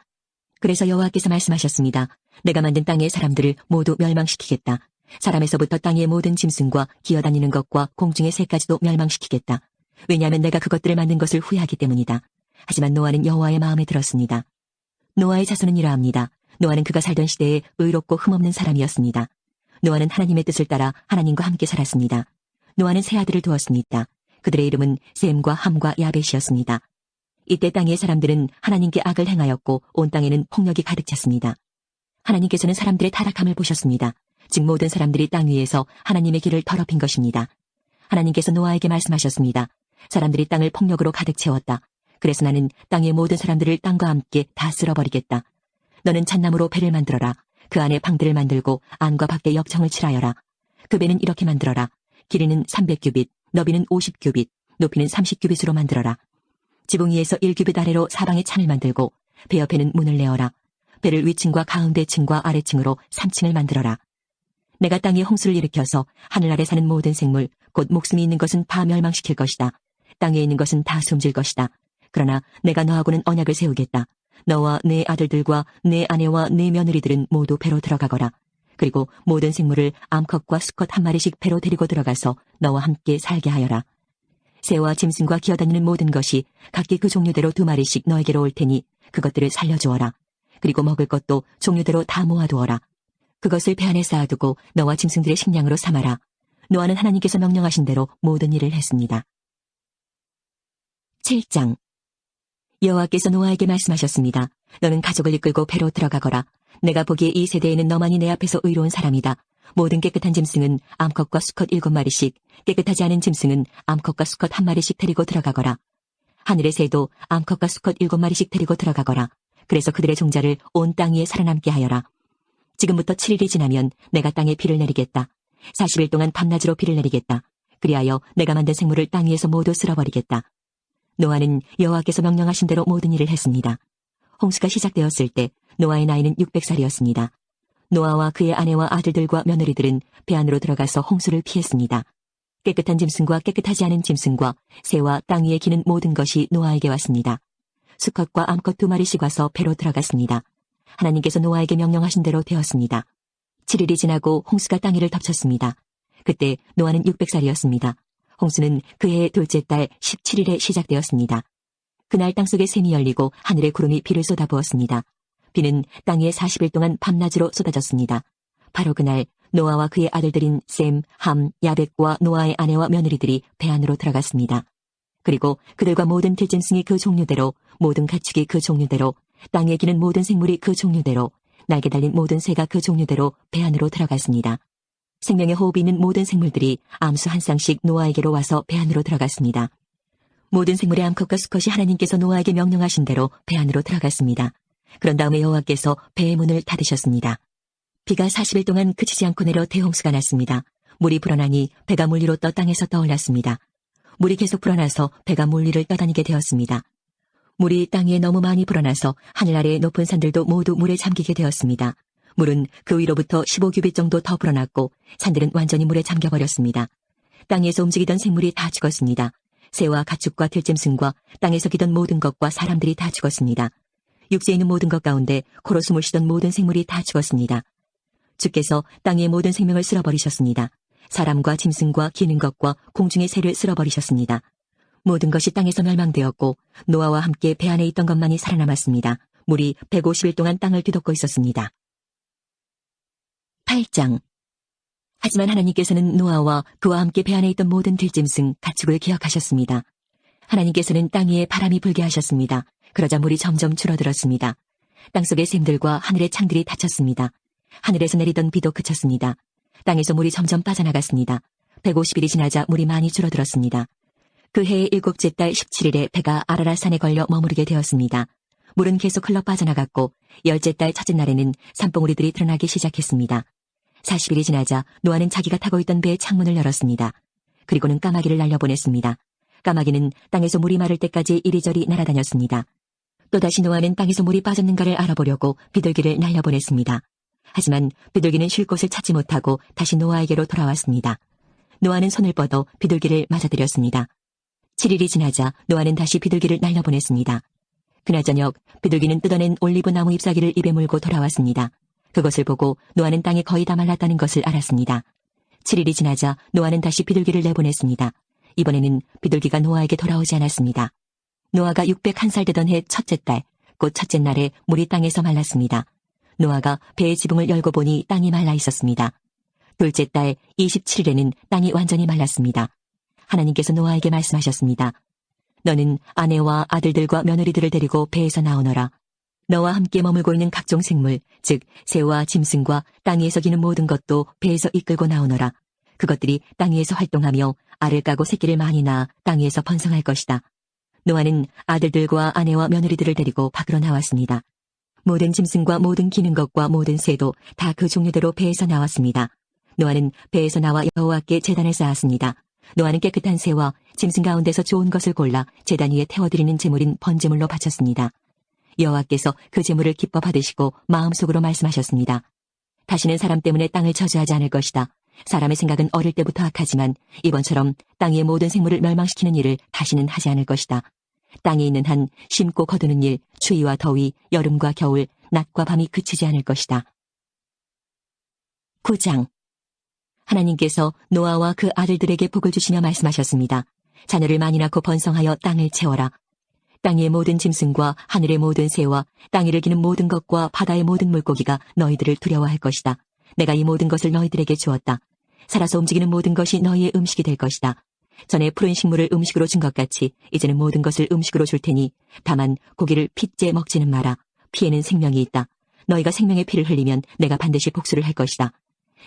그래서 여호와께서 말씀하셨습니다. 내가 만든 땅의 사람들을 모두 멸망시키겠다. 사람에서부터 땅의 모든 짐승과 기어다니는 것과 공중의 새까지도 멸망시키겠다. 왜냐하면 내가 그것들을 만든 것을 후회하기 때문이다. 하지만 노아는 여호와의 마음에 들었습니다. 노아의 자손은 이러합니다. 노아는 그가 살던 시대에 의롭고 흠없는 사람이었습니다. 노아는 하나님의 뜻을 따라 하나님과 함께 살았습니다. 노아는 세 아들을 두었습니다. 그들의 이름은 셈과 함과 야벳이었습니다. 이때 땅의 사람들은 하나님께 악을 행하였고 온 땅에는 폭력이 가득 찼습니다. 하나님께서는 사람들의 타락함을 보셨습니다. 즉 모든 사람들이 땅 위에서 하나님의 길을 더럽힌 것입니다. 하나님께서 노아에게 말씀하셨습니다. 사람들이 땅을 폭력으로 가득 채웠다. 그래서 나는 땅의 모든 사람들을 땅과 함께 다 쓸어버리겠다. 너는 잣나무로 배를 만들어라. 그 안에 방들을 만들고 안과 밖에 역청을 칠하여라. 그 배는 이렇게 만들어라. 길이는 300규빗, 너비는 50규빗, 높이는 30규빗으로 만들어라. 지붕 위에서 1규빗 아래로 사방에 창을 만들고 배 옆에는 문을 내어라. 배를 위층과 가운데층과 아래층으로 3층을 만들어라. 내가 땅에 홍수를 일으켜서 하늘 아래 사는 모든 생물, 곧 목숨이 있는 것은 다 멸망시킬 것이다. 땅에 있는 것은 다 숨질 것이다. 그러나 내가 너하고는 언약을 세우겠다. 너와 네 아들들과 네 아내와 네 며느리들은 모두 배로 들어가거라. 그리고 모든 생물을 암컷과 수컷 한 마리씩 배로 데리고 들어가서 너와 함께 살게 하여라. 새와 짐승과 기어다니는 모든 것이 각기 그 종류대로 2마리씩 너에게로 올 테니 그것들을 살려주어라. 그리고 먹을 것도 종류대로 다 모아두어라. 그것을 배 안에 쌓아두고 너와 짐승들의 식량으로 삼아라. 노아는 하나님께서 명령하신 대로 모든 일을 했습니다. 7장. 여호와께서 노아에게 말씀하셨습니다. 너는 가족을 이끌고 배로 들어가거라. 내가 보기에 이 세대에는 너만이 내 앞에서 의로운 사람이다. 모든 깨끗한 짐승은 암컷과 수컷 7마리씩, 깨끗하지 않은 짐승은 암컷과 수컷 1마리씩 데리고 들어가거라. 하늘의 새도 암컷과 수컷 7마리씩 데리고 들어가거라. 그래서 그들의 종자를 온 땅 위에 살아남게 하여라. 지금부터 7일이 지나면 내가 땅에 비를 내리겠다. 40일 동안 밤낮으로 비를 내리겠다. 그리하여 내가 만든 생물을 땅 위에서 모두 쓸어버리겠다. 노아는 여호와께서 명령하신 대로 모든 일을 했습니다. 홍수가 시작되었을 때 노아의 나이는 600살이었습니다. 노아와 그의 아내와 아들들과 며느리들은 배 안으로 들어가서 홍수를 피했습니다. 깨끗한 짐승과 깨끗하지 않은 짐승과 새와 땅 위에 기는 모든 것이 노아에게 왔습니다. 수컷과 암컷 2마리씩 와서 배로 들어갔습니다. 하나님께서 노아에게 명령하신 대로 되었습니다. 7일이 지나고 홍수가 땅 위를 덮쳤습니다. 그때 노아는 600살이었습니다. 홍수는 그해 둘째 달 17일에 시작되었습니다. 그날 땅속에 샘이 열리고 하늘의 구름이 비를 쏟아부었습니다. 비는 땅 위에 40일 동안 밤낮으로 쏟아졌습니다. 바로 그날 노아와 그의 아들들인 셈, 함, 야벳과 노아의 아내와 며느리들이 배 안으로 들어갔습니다. 그리고 그들과 모든 들짐승이 그 종류대로, 모든 가축이 그 종류대로, 땅에 기는 모든 생물이 그 종류대로, 날개 달린 모든 새가 그 종류대로 배 안으로 들어갔습니다. 생명의 호흡이 있는 모든 생물들이 암수 한 쌍씩 노아에게로 와서 배 안으로 들어갔습니다. 모든 생물의 암컷과 수컷이 하나님께서 노아에게 명령하신 대로 배 안으로 들어갔습니다. 그런 다음에 여호와께서 배의 문을 닫으셨습니다. 비가 40일 동안 그치지 않고 내려 대홍수가 났습니다. 물이 불어나니 배가 물 위로 떠 땅에서 떠올랐습니다. 물이 계속 불어나서 배가 물 위를 떠다니게 되었습니다. 물이 땅 위에 너무 많이 불어나서 하늘 아래의 높은 산들도 모두 물에 잠기게 되었습니다. 물은 그 위로부터 15규빗 정도 더 불어났고 산들은 완전히 물에 잠겨버렸습니다. 땅에서 움직이던 생물이 다 죽었습니다. 새와 가축과 들짐승과 땅에서 기던 모든 것과 사람들이 다 죽었습니다. 육지에 있는 모든 것 가운데 코로 숨을 쉬던 모든 생물이 다 죽었습니다. 주께서 땅의 모든 생명을 쓸어버리셨습니다. 사람과 짐승과 기는 것과 공중의 새를 쓸어버리셨습니다. 모든 것이 땅에서 멸망되었고 노아와 함께 배 안에 있던 것만이 살아남았습니다. 물이 150일 동안 땅을 뒤덮고 있었습니다. 8장. 하지만 하나님께서는 노아와 그와 함께 배 안에 있던 모든 들짐승, 가축을 기억하셨습니다. 하나님께서는 땅 위에 바람이 불게 하셨습니다. 그러자 물이 점점 줄어들었습니다. 땅속의 샘들과 하늘의 창들이 닫혔습니다. 하늘에서 내리던 비도 그쳤습니다. 땅에서 물이 점점 빠져나갔습니다. 150일이 지나자 물이 많이 줄어들었습니다. 그 해의 7째 달 17일에 배가 아라랏산에 걸려 머무르게 되었습니다. 물은 계속 흘러 빠져나갔고 10째 달 첫째 날에는 산봉우리들이 드러나기 시작했습니다. 40일이 지나자 노아는 자기가 타고 있던 배의 창문을 열었습니다. 그리고는 까마귀를 날려보냈습니다. 까마귀는 땅에서 물이 마를 때까지 이리저리 날아다녔습니다. 또다시 노아는 땅에서 물이 빠졌는가를 알아보려고 비둘기를 날려보냈습니다. 하지만 비둘기는 쉴 곳을 찾지 못하고 다시 노아에게로 돌아왔습니다. 노아는 손을 뻗어 비둘기를 맞아들였습니다. 7일이 지나자 노아는 다시 비둘기를 날려보냈습니다. 그날 저녁 비둘기는 뜯어낸 올리브 나무 잎사귀를 입에 물고 돌아왔습니다. 그것을 보고 노아는 땅에 거의 다 말랐다는 것을 알았습니다. 7일이 지나자 노아는 다시 비둘기를 내보냈습니다. 이번에는 비둘기가 노아에게 돌아오지 않았습니다. 노아가 601살 되던 해 첫째 달, 곧 첫째 날에 물이 땅에서 말랐습니다. 노아가 배의 지붕을 열고 보니 땅이 말라 있었습니다. 둘째 달 27일에는 땅이 완전히 말랐습니다. 하나님께서 노아에게 말씀하셨습니다. 너는 아내와 아들들과 며느리들을 데리고 배에서 나오너라. 너와 함께 머물고 있는 각종 생물, 즉 새와 짐승과 땅 위에서 기는 모든 것도 배에서 이끌고 나오너라. 그것들이 땅 위에서 활동하며 알을 까고 새끼를 많이 낳아 땅 위에서 번성할 것이다. 노아는 아들들과 아내와 며느리들을 데리고 밖으로 나왔습니다. 모든 짐승과 모든 기는 것과 모든 새도 다 그 종류대로 배에서 나왔습니다. 노아는 배에서 나와 여호와께 제단을 쌓았습니다. 노아는 깨끗한 새와 짐승 가운데서 좋은 것을 골라 제단 위에 태워드리는 제물인 번제물로 바쳤습니다. 여호와께서 그 제물을 기뻐 받으시고 마음속으로 말씀하셨습니다. 다시는 사람 때문에 땅을 저주하지 않을 것이다. 사람의 생각은 어릴 때부터 악하지만 이번처럼 땅 위의 모든 생물을 멸망시키는 일을 다시는 하지 않을 것이다. 땅에 있는 한 심고 거두는 일, 추위와 더위, 여름과 겨울, 낮과 밤이 그치지 않을 것이다. 9장. 하나님께서 노아와 그 아들들에게 복을 주시며 말씀하셨습니다. 자녀를 많이 낳고 번성하여 땅을 채워라. 땅의 모든 짐승과 하늘의 모든 새와 땅 위를 기는 모든 것과 바다의 모든 물고기가 너희들을 두려워할 것이다. 내가 이 모든 것을 너희들에게 주었다. 살아서 움직이는 모든 것이 너희의 음식이 될 것이다. 전에 푸른 식물을 음식으로 준 것 같이 이제는 모든 것을 음식으로 줄 테니 다만 고기를 핏째 먹지는 마라. 피에는 생명이 있다. 너희가 생명의 피를 흘리면 내가 반드시 복수를 할 것이다.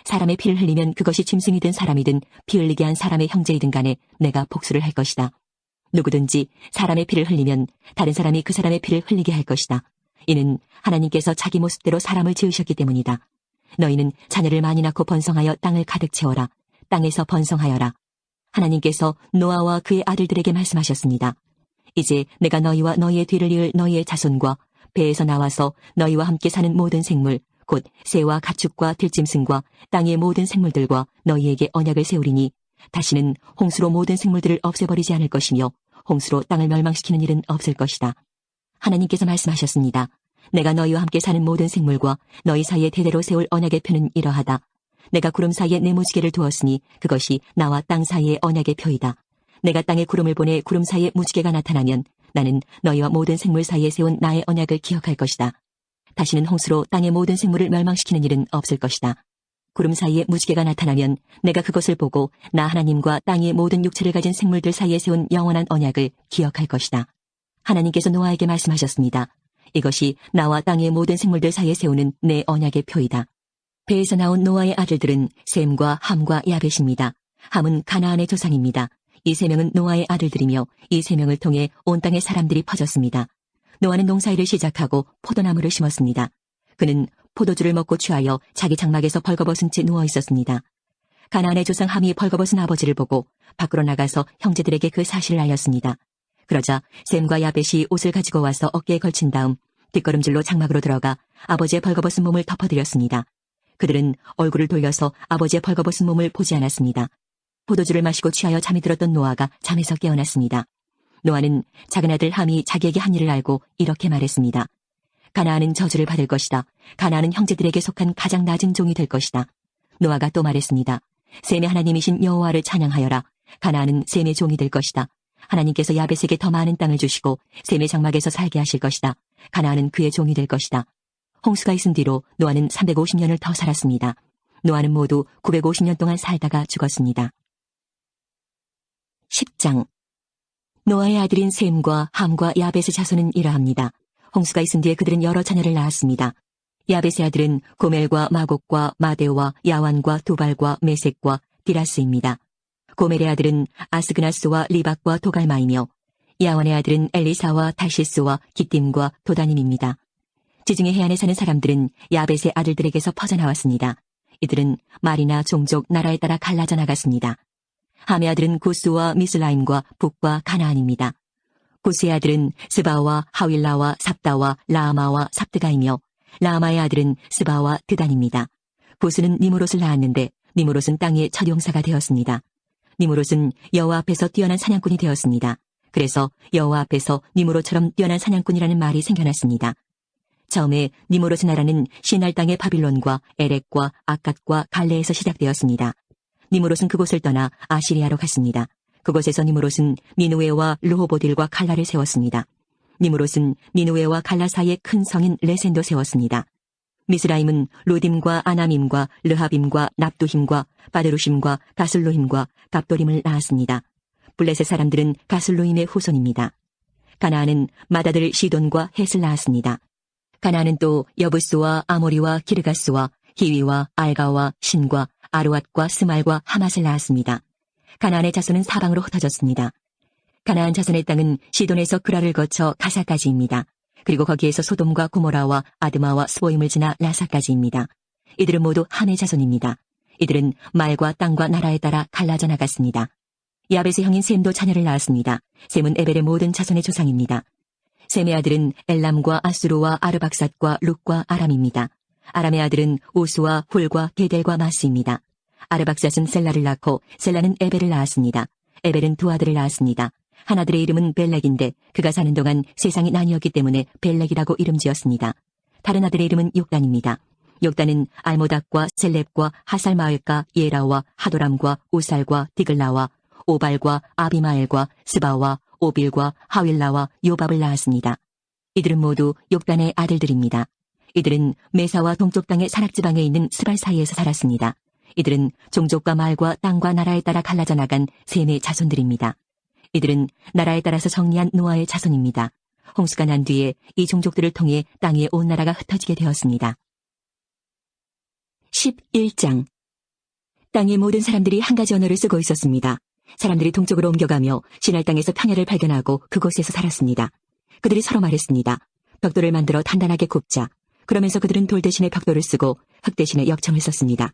사람의 피를 흘리면 그것이 짐승이든 사람이든 피 흘리게 한 사람의 형제이든 간에 내가 복수를 할 것이다. 누구든지 사람의 피를 흘리면 다른 사람이 그 사람의 피를 흘리게 할 것이다. 이는 하나님께서 자기 모습대로 사람을 지으셨기 때문이다. 너희는 자녀를 많이 낳고 번성하여 땅을 가득 채워라. 땅에서 번성하여라. 하나님께서 노아와 그의 아들들에게 말씀하셨습니다. 이제 내가 너희와 너희의 뒤를 이을 너희의 자손과 배에서 나와서 너희와 함께 사는 모든 생물, 곧 새와 가축과 들짐승과 땅의 모든 생물들과 너희에게 언약을 세우리니 다시는 홍수로 모든 생물들을 없애버리지 않을 것이며 홍수로 땅을 멸망시키는 일은 없을 것이다. 하나님께서 말씀하셨습니다. 내가 너희와 함께 사는 모든 생물과 너희 사이에 대대로 세울 언약의 표는 이러하다. 내가 구름 사이에 내 무지개를 두었으니 그것이 나와 땅 사이의 언약의 표이다. 내가 땅에 구름을 보내 구름 사이에 무지개가 나타나면 나는 너희와 모든 생물 사이에 세운 나의 언약을 기억할 것이다. 다시는 홍수로 땅의 모든 생물을 멸망시키는 일은 없을 것이다. 구름 사이에 무지개가 나타나면 내가 그것을 보고 나 하나님과 땅의 모든 육체를 가진 생물들 사이에 세운 영원한 언약을 기억할 것이다. 하나님께서 노아에게 말씀하셨습니다. 이것이 나와 땅의 모든 생물들 사이에 세우는 내 언약의 표이다. 배에서 나온 노아의 아들들은 셈과 함과 야벳입니다. 함은 가나안의 조상입니다. 이 세 명은 노아의 아들들이며 이 세 명을 통해 온 땅의 사람들이 퍼졌습니다. 노아는 농사일을 시작하고 포도나무를 심었습니다. 그는 포도주를 먹고 취하여 자기 장막에서 벌거벗은 채 누워 있었습니다. 가나안의 조상 함이 벌거벗은 아버지를 보고 밖으로 나가서 형제들에게 그 사실을 알렸습니다. 그러자 셈과 야벳이 옷을 가지고 와서 어깨에 걸친 다음 뒷걸음질로 장막으로 들어가 아버지의 벌거벗은 몸을 덮어드렸습니다. 그들은 얼굴을 돌려서 아버지의 벌거벗은 몸을 보지 않았습니다. 포도주를 마시고 취하여 잠이 들었던 노아가 잠에서 깨어났습니다. 노아는 작은 아들 함이 자기에게 한 일을 알고 이렇게 말했습니다. 가나안은 저주를 받을 것이다. 가나안은 형제들에게 속한 가장 낮은 종이 될 것이다. 노아가 또 말했습니다. 셈의 하나님이신 여호와를 찬양하여라. 가나안은 셈의 종이 될 것이다. 하나님께서 야벳에게 더 많은 땅을 주시고 셈의 장막에서 살게 하실 것이다. 가나안은 그의 종이 될 것이다. 홍수가 있은 뒤로 노아는 350년을 더 살았습니다. 노아는 모두 950년 동안 살다가 죽었습니다. 10장 노아의 아들인 셈과 함과 야벳의 자손은 이러합니다. 홍수가 있은 뒤에 그들은 여러 자녀를 낳았습니다. 야벳의 아들은 고멜과 마곡과 마데와 야완과 두발과 메색과 디라스입니다. 고멜의 아들은 아스그나스와 리박과 도갈마이며 야완의 아들은 엘리사와 달시스와 기띔과 도다님입니다. 지중해 해안에 사는 사람들은 야벳의 아들들에게서 퍼져나왔습니다. 이들은 말이나 종족, 나라에 따라 갈라져 나갔습니다. 함의 아들은 구스와 미슬라임과 북과 가나안입니다. 구스의 아들은 스바와 하윌라와 삽다와 라아마와 삽드가이며 라아마의 아들은 스바와 드단입니다. 구스는 니무롯을 낳았는데 니무롯은 땅의 첫 용사가 되었습니다. 니무롯은 여호와 앞에서 뛰어난 사냥꾼이 되었습니다. 그래서 여호와 앞에서 니무롯처럼 뛰어난 사냥꾼이라는 말이 생겨났습니다. 처음에 니무롯의 나라는 시날 땅의 바빌론과 에렉과 아갓과 갈레에서 시작되었습니다. 니무롯은 그곳을 떠나 아시리아로 갔습니다. 그곳에서 니무롯은 니누웨와 르호보딜과 칼라를 세웠습니다. 니무롯은 니누웨와 칼라 사이에 큰 성인 레센도 세웠습니다. 미스라임은 루딤과 아나밈과 르하빔과 납두힘과 바드루심과 가슬로힘과 갑도림을 낳았습니다. 블레셋 사람들은 가슬로임의 후손입니다. 가나안은 맏아들 시돈과 헷을 낳았습니다. 가나안은 또 여부스와 아모리와 기르가스와 히위와 알가와 신과 아르왓과 스말과 하맛을 낳았습니다. 가나안의 자손은 사방으로 흩어졌습니다. 가나안 자손의 땅은 시돈에서 그라를 거쳐 가사까지입니다. 그리고 거기에서 소돔과 고모라와 아드마와 스보임을 지나 라사까지입니다. 이들은 모두 함의 자손입니다. 이들은 말과 땅과 나라에 따라 갈라져 나갔습니다. 야벳의 형인 셈도 자녀를 낳았습니다. 셈은 에벨의 모든 자손의 조상입니다. 셈의 아들은 엘람과 아수르와 아르박삿과 룩과 아람입니다. 아람의 아들은 우스와 훌과 게델과 마스입니다. 아르박삿은 셀라를 낳고 셀라는 에벨을 낳았습니다. 에벨은 두 아들을 낳았습니다. 한 아들의 이름은 벨렉인데 그가 사는 동안 세상이 나뉘었기 때문에 벨렉이라고 이름 지었습니다. 다른 아들의 이름은 욕단입니다. 욕단은 알모닥과 셀렙과 하살마엘과 예라와 하도람과 우살과 디글라와 오발과 아비마엘과 스바와 오빌과 하윌라와 요밥을 낳았습니다. 이들은 모두 욕단의 아들들입니다. 이들은 메사와 동쪽 땅의 산악지방에 있는 스발 사이에서 살았습니다. 이들은 종족과 말과 땅과 나라에 따라 갈라져 나간 셈의 자손들입니다. 이들은 나라에 따라서 정리한 노아의 자손입니다. 홍수가 난 뒤에 이 종족들을 통해 땅의 온 나라가 흩어지게 되었습니다. 11장 땅의 모든 사람들이 한 가지 언어를 쓰고 있었습니다. 사람들이 동쪽으로 옮겨가며 시날 땅에서 평야를 발견하고 그곳에서 살았습니다. 그들이 서로 말했습니다. 벽돌을 만들어 단단하게 굽자. 그러면서 그들은 돌 대신에 벽돌을 쓰고 흙 대신에 역청을 썼습니다.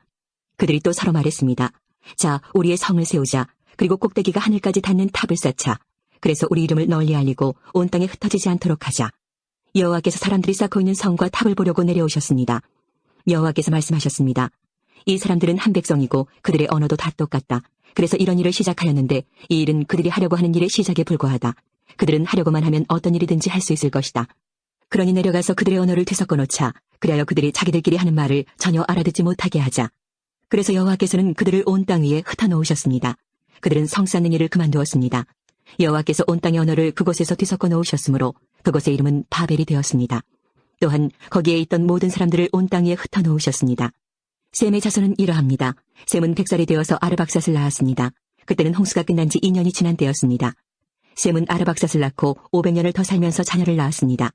그들이 또 서로 말했습니다. 자, 우리의 성을 세우자. 그리고 꼭대기가 하늘까지 닿는 탑을 쌓자. 그래서 우리 이름을 널리 알리고 온 땅에 흩어지지 않도록 하자. 여호와께서 사람들이 쌓고 있는 성과 탑을 보려고 내려오셨습니다. 여호와께서 말씀하셨습니다. 이 사람들은 한 백성이고 그들의 언어도 다 똑같다. 그래서 이런 일을 시작하였는데 이 일은 그들이 하려고 하는 일의 시작에 불과하다. 그들은 하려고만 하면 어떤 일이든지 할 수 있을 것이다. 그러니 내려가서 그들의 언어를 뒤섞어 놓자. 그리하여 그들이 자기들끼리 하는 말을 전혀 알아듣지 못하게 하자. 그래서 여호와께서는 그들을 온 땅 위에 흩어놓으셨습니다. 그들은 성 쌓는 일을 그만두었습니다. 여호와께서 온 땅의 언어를 그곳에서 뒤섞어 놓으셨으므로 그곳의 이름은 바벨이 되었습니다. 또한 거기에 있던 모든 사람들을 온 땅 위에 흩어놓으셨습니다. 셈의 자손은 이러합니다. 셈은 100살이 되어서 아르박삿을 낳았습니다. 그때는 홍수가 끝난 지 2년이 지난 때였습니다. 셈은 아르박삿을 낳고 500년을 더 살면서 자녀를 낳았습니다.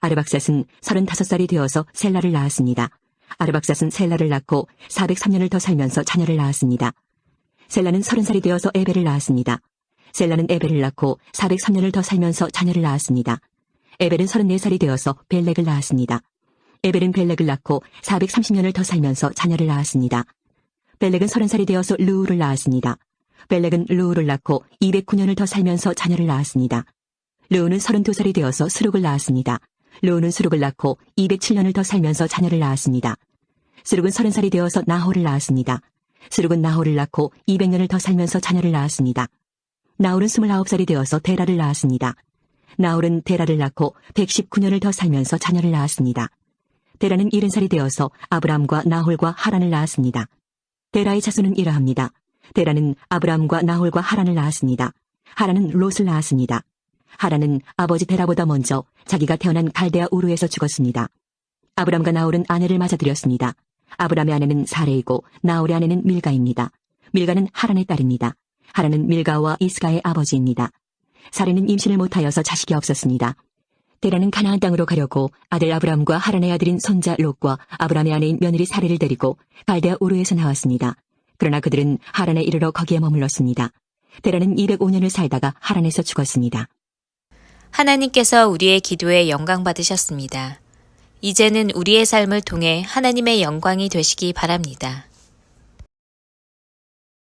아르박삿은 35살이 되어서 셀라를 낳았습니다. 아르박삿은 셀라를 낳고 403년을 더 살면서 자녀를 낳았습니다. 셀라는 30살이 되어서 에벨을 낳았습니다. 셀라는 에벨을 낳고 403년을 더 살면서 자녀를 낳았습니다. 에벨은 34살이 되어서 벨렉을 낳았습니다. 에벨은 벨렉을 낳고 430년을 더 살면서 자녀를 낳았습니다. 벨렉은 30살이 되어서 르우를 낳았습니다. 벨렉은 르우를 낳고 209년을 더 살면서 자녀를 낳았습니다. 르우는 32살이 되어서 스룩을 낳았습니다. 르우는 스룩을 낳고 207년을 더 살면서 자녀를 낳았습니다. 스룩은 30살이 되어서 나홀을 낳았습니다. 스룩은 나홀을 낳고 200년을 더 살면서 자녀를 낳았습니다. 나홀은 29살이 되어서 데라를 낳았습니다. 나홀은 데라를 낳고 119년을 더 살면서 자녀를 낳았습니다. 데라는 70살이 되어서 아브람과 나홀과 하란을 낳았습니다. 데라의 자손은 이러합니다. 데라는 아브람과 나홀과 하란을 낳았습니다. 하란은 롯을 낳았습니다. 하란은 아버지 데라보다 먼저 자기가 태어난 갈대아 우르에서 죽었습니다. 아브람과 나홀은 아내를 맞아들였습니다. 아브람의 아내는 사레이고 나홀의 아내는 밀가입니다. 밀가는 하란의 딸입니다. 하란은 밀가와 이스가의 아버지입니다. 사레는 임신을 못하여서 자식이 없었습니다. 데라는 가나안 땅으로 가려고 아들 아브람과 하란의 아들인 손자 롯과 아브람의 아내인 며느리 사레를 데리고 갈대아 우르에서 나왔습니다. 그러나 그들은 하란에 이르러 거기에 머물렀습니다. 데라는 205년을 살다가 하란에서 죽었습니다. 하나님께서 우리의 기도에 영광 받으셨습니다. 이제는 우리의 삶을 통해 하나님의 영광이 되시기 바랍니다.